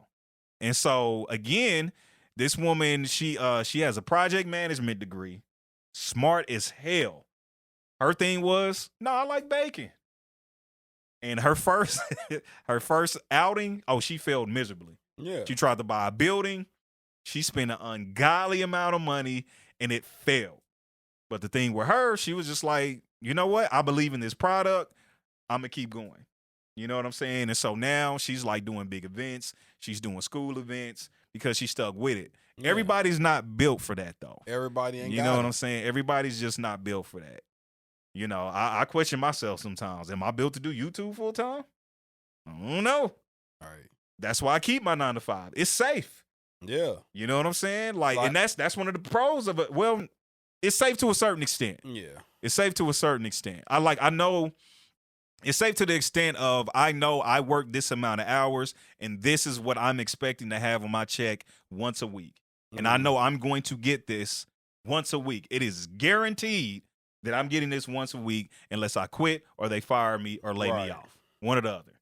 And so, again, this woman, she has a project management degree, smart as hell. Her thing was, no, I like baking. And her first outing, she failed miserably. Yeah. She tried to buy a building. She spent an ungodly amount of money, and it failed. But the thing with her, she was just like, you know what? I believe in this product. I'm going to keep going. You know what I'm saying? And so now she's, like, doing big events. She's doing school events because she stuck with it. Yeah. Everybody's not built for that, though. Everybody ain't got it. You know what I'm saying? Everybody's just not built for that. You know, I question myself sometimes. Am I built to do YouTube full time? I don't know. All right. That's why I keep my 9 to 5. It's safe. Yeah. You know what I'm saying? Like, and that's one of the pros of it. Well, it's safe to a certain extent. Yeah. It's safe to a certain extent. I know it's safe to the extent of, I know I work this amount of hours, and this is what I'm expecting to have on my check once a week. And I know I'm going to get this once a week. It is guaranteed that I'm getting this once a week unless I quit or they fire me or lay me off. One or the other.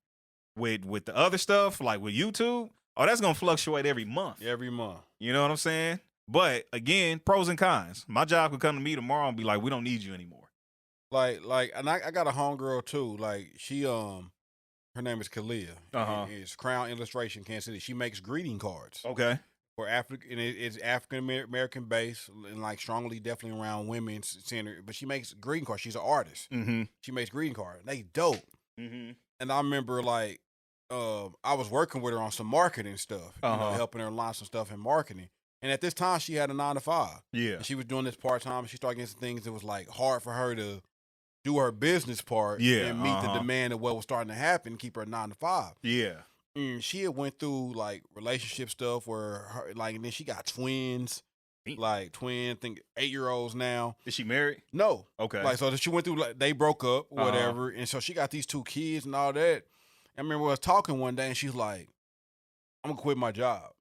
With the other stuff, like with YouTube, that's going to fluctuate every month. Every month. You know what I'm saying? But, again, pros and cons. My job could come to me tomorrow and be like, we don't need you anymore. And I got a homegirl, too. Like, she, her name is Kalia. It's Crown Illustration, Kansas City. She makes greeting cards. Okay. For Africa, and it's African American based, and like strongly, definitely around women's center. But she makes greeting cards. She's an artist. She makes greeting cards. They dope. And I remember, like, I was working with her on some marketing stuff, helping her launch some stuff in marketing. And at this time, she had a 9-to-5. Yeah. And she was doing this part-time. She started getting some things that was, like, hard for her to do her business part and meet the demand of what was starting to happen, keep her 9-to-5. Yeah. And she had went through, like, relationship stuff where, and then she got twins. Like, I think 8-year-olds now. Is she married? No. Okay. Like, so she went through, like, they broke up, whatever. And so she got these 2 kids and all that. I remember I was talking one day and she's like, I'm going to quit my job.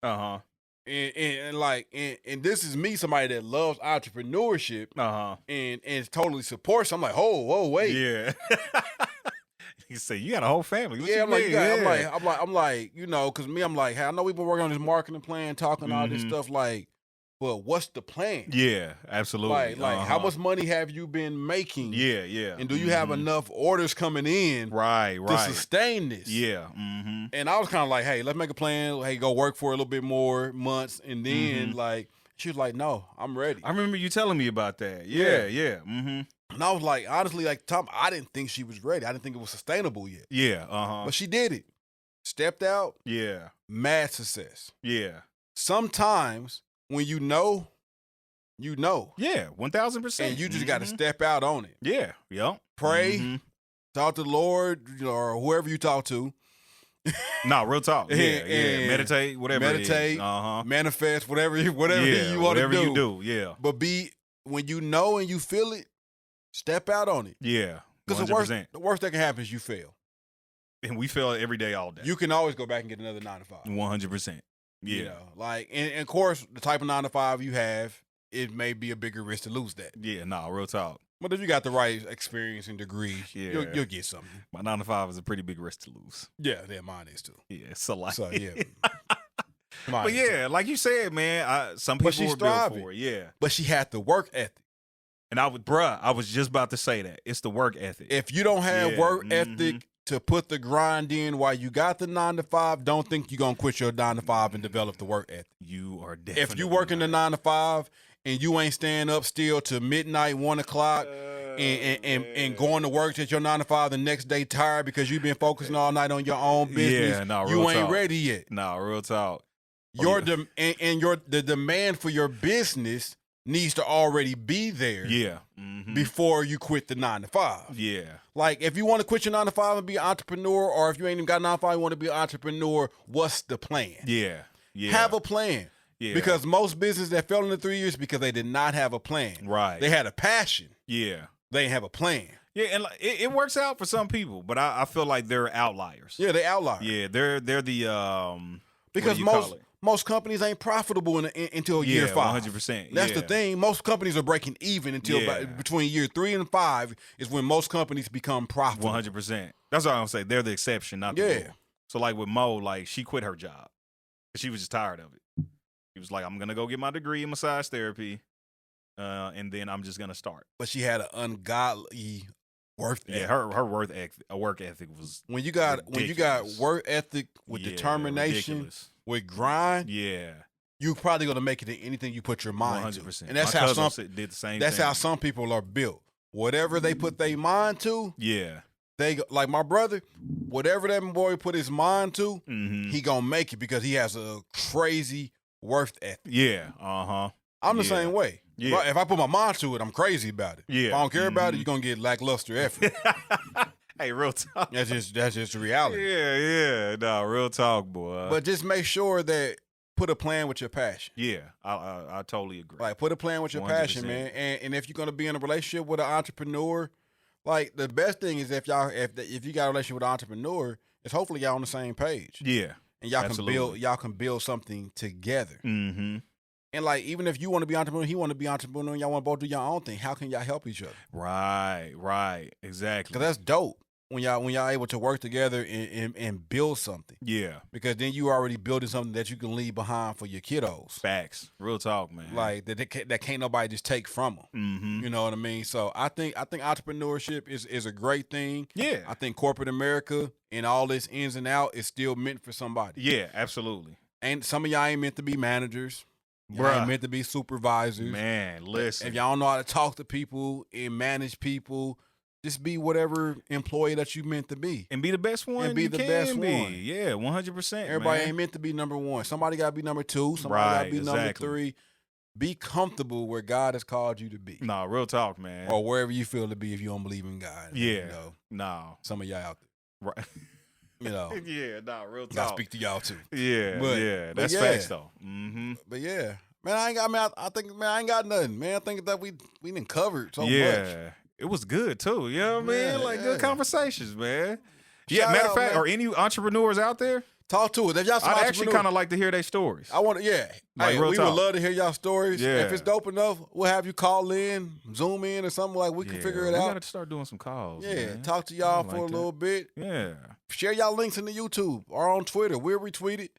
And this is me, somebody that loves entrepreneurship and totally supports. I'm like, whoa, wait. Yeah. He said, you got a whole family. What Yeah, you I'm like, you know, because me, I'm like, hey, I know we've been working on this marketing plan, talking all this stuff, like, but what's the plan? Yeah, absolutely. Like how much money have you been making? Yeah. And do you have enough orders coming in to sustain this? Yeah. And I was kind of like, hey, let's make a plan. Hey, go work for a little bit more months. And then, like, she was like, no, I'm ready. I remember you telling me about that. Yeah. And I was like, honestly, like, Tom, I didn't think she was ready. I didn't think it was sustainable yet. Yeah, But she did it. Stepped out. Yeah. Mad success. Yeah. Sometimes when you know. Yeah, 1,000%. And you just got to step out on it. Yeah. Yep. Pray. Talk to the Lord, or whoever you talk to. No, real talk. Yeah. Meditate, whatever it is. Manifest, whatever you want to do. Whatever you do, yeah. But when you know and you feel it, step out on it. Yeah, 'cause the worst that can happen is you fail. And we fail every day, all day. You can always go back and get another 9-to-5. 100%. Yeah. You know, like, and of course, the type of 9-to-5 you have, it may be a bigger risk to lose that. Yeah, real talk. But if you got the right experience and degrees, you'll get something. My 9-to-5 is a pretty big risk to lose. Yeah, mine is too. Yeah, it's a lot. So, yeah. But yeah, like you said, man, some people were built for it. Yeah. But she had the work ethic. And I was just about to say that. It's the work ethic. If you don't have work ethic to put the grind in while you got the 9-to-5, don't think you're going to quit your 9-to-5 and develop the work ethic. You are definitely If you working the 9-to-5 and you ain't staying up still till midnight, 1 o'clock, and going to work at your 9-to-5 the next day tired because you've been focusing all night on your own business, you ain't ready yet. No, real talk. The demand for your business needs to already be there. Yeah. Before you quit the 9-to-5. Yeah. Like, if you want to quit your 9-to-5 and be an entrepreneur, or if you ain't even got a 9-to-5, you want to be an entrepreneur, what's the plan? Yeah. Have a plan. Yeah. Because most businesses that fell in the 3 years because they did not have a plan. Right. They had a passion. Yeah. They didn't have a plan. Yeah, and it works out for some people, but I feel like they're outliers. Yeah, they outliers. Yeah, they're the because most companies ain't profitable until year 5. 100%. That's the thing. Most companies are breaking even until between year 3 and 5 is when most companies become profitable. 100%. That's what I'm saying. They're the exception, not the rule. So like with Mo, like she quit her job. She was just tired of it. She was like, I'm gonna go get my degree in massage therapy, and then I'm just gonna start. But she had an ungodly work ethic. Yeah, her work ethic was when you got work ethic with determination. Ridiculous. With grind, you're probably gonna make it in anything you put your mind 100%. to. And that's how some people are built. Whatever they put their mind to, they like my brother. Whatever that boy put his mind to, he gonna make it because he has a crazy work ethic. Yeah, I'm the same way. Yeah. If I put my mind to it, I'm crazy about it. Yeah. If I don't care about it, you're gonna get lackluster effort. Hey, real talk. That's just the reality. Yeah. No, real talk, boy. But just make sure that put a plan with your passion. Yeah, I totally agree. Like, put a plan with your 100%. Passion, man. And if you're gonna be in a relationship with an entrepreneur, like, the best thing is if you got a relationship with an entrepreneur, is hopefully y'all on the same page. Yeah. And y'all can build something together. Mm-hmm. And like, even if you want to be entrepreneur, he want to be entrepreneur, and y'all want to both do your own thing, how can y'all help each other? Right, exactly. Because that's dope when y'all able to work together and build something. Yeah. Because then you already building something that you can leave behind for your kiddos. Facts. Real talk, man. Like that can't nobody just take from them. Mm-hmm. You know what I mean? So I think entrepreneurship is a great thing. Yeah. I think corporate America and all this ins and out is still meant for somebody. Yeah, absolutely. And some of y'all ain't meant to be managers. Y'all ain't meant to be supervisors. Man, listen. If y'all don't know how to talk to people and manage people, just be whatever employee that you meant to be. And be the best one. And be you the can best be. one. Yeah, 100%. Everybody man. ain't meant to be number one. Somebody got to be number two. Somebody got to be number three. Be comfortable where God has called you to be. Nah, real talk, man. Or wherever you feel to be if you don't believe in God. Yeah. You know, nah. some of y'all out there. Right. You know. Yeah, nah, real talk. Gotta speak to y'all too. Yeah, But that's facts though. Mm-hmm. But yeah. Man, I think I ain't got nothing, man. I think that we done covered so much. It was good too. You know what I mean? Like good conversations, man. Shout Matter of out, fact, man. are any entrepreneurs out there? Talk to us. If y'all some I'd actually entrepreneurs- kind of like to hear their stories. I want to, Like, hey, real we talk. would love to hear y'all stories. Yeah. If it's dope enough, we'll have you call in, Zoom in, or something like we can figure it we out. gotta start doing some calls. Yeah, man. talk to y'all I for a like that. little bit. Yeah. Share y'all links in the YouTube or on Twitter. We'll retweet it.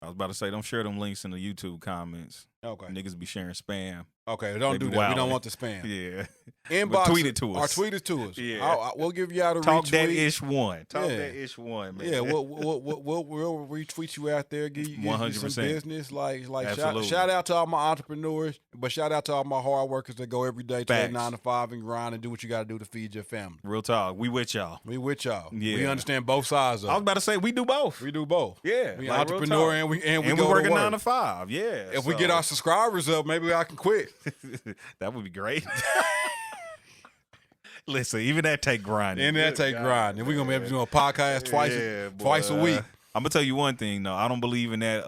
I was about to say, don't share them links in the YouTube comments. Okay. Niggas be sharing spam. Okay, don't They do be that. We don't wildin'. want the spam. Yeah. Inbox But tweet it to us. Or tweet it to us. Yeah. We'll give you out a Talk retweet. that ish one. Talk Yeah. that ish one, man. Yeah, we'll retweet you out there. Give you some 100%. business. Like Absolutely. shout out to all my entrepreneurs, but shout out to all my hard workers that go every day to their Facts. 9 to 5 and grind and do what you got to do to feed your family. Real talk. We with y'all. We with y'all. Yeah. We understand both sides of I was it. about to say we do both. We do both. Yeah. We like, entrepreneur real talk. and we we go working to work. 9 to 5. Yeah. If we get our subscribers up, maybe I can quit. that would be great. Listen, even that take grinding. And that take grind. And we're gonna be able to do a podcast twice a week. I'm gonna tell you one thing though. I don't believe in that.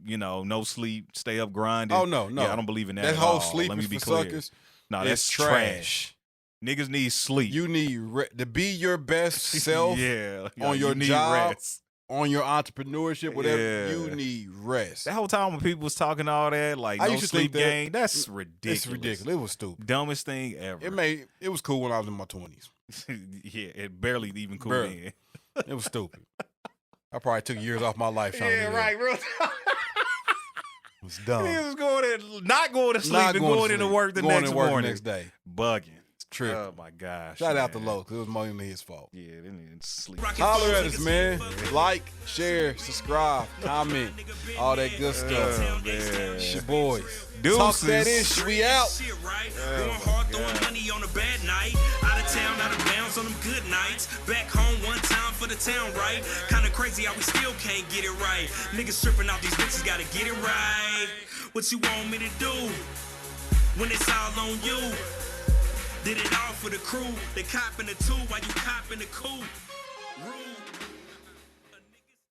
No sleep, stay up grinding. Oh no. Yeah, I don't believe in that. That at whole all. sleep Let me is be for clear. suckers. No, It's that's trash. Niggas need sleep. You need to be your best self. yeah, on your you need job. rest. On your entrepreneurship, whatever, Yeah. you need rest. That whole time when people was talking all that, like I no used to sleep think that- game, that's ridiculous. It's ridiculous. It was stupid. Dumbest thing ever. It was cool when I was in my 20s. Yeah, it barely even cool Barely. in. It was stupid. I probably took years off my life trying to do that. real. It was dumb. He was not going to sleep Not and going to going into sleep. work the Going next to work the morning. next day. Bugging. Tripping. Oh my gosh. Shout out to man. Lo, because it was mainly his fault. Yeah, they need to sleep. Holler at us, man. Like, share, subscribe, comment, all that good stuff. man. It's your boys. Deuces. Talk that ish. We out. Shit, right? Going hard, throwing money on a bad night. Out of town, out of bounds on them good nights. Back home one time for the town, right? Kinda crazy how we still can't get it right. Niggas stripping out these bitches, gotta get it right. What you want me to do when it's all on you? Did it all for the crew. They copping the two while you copping the coup. Rude.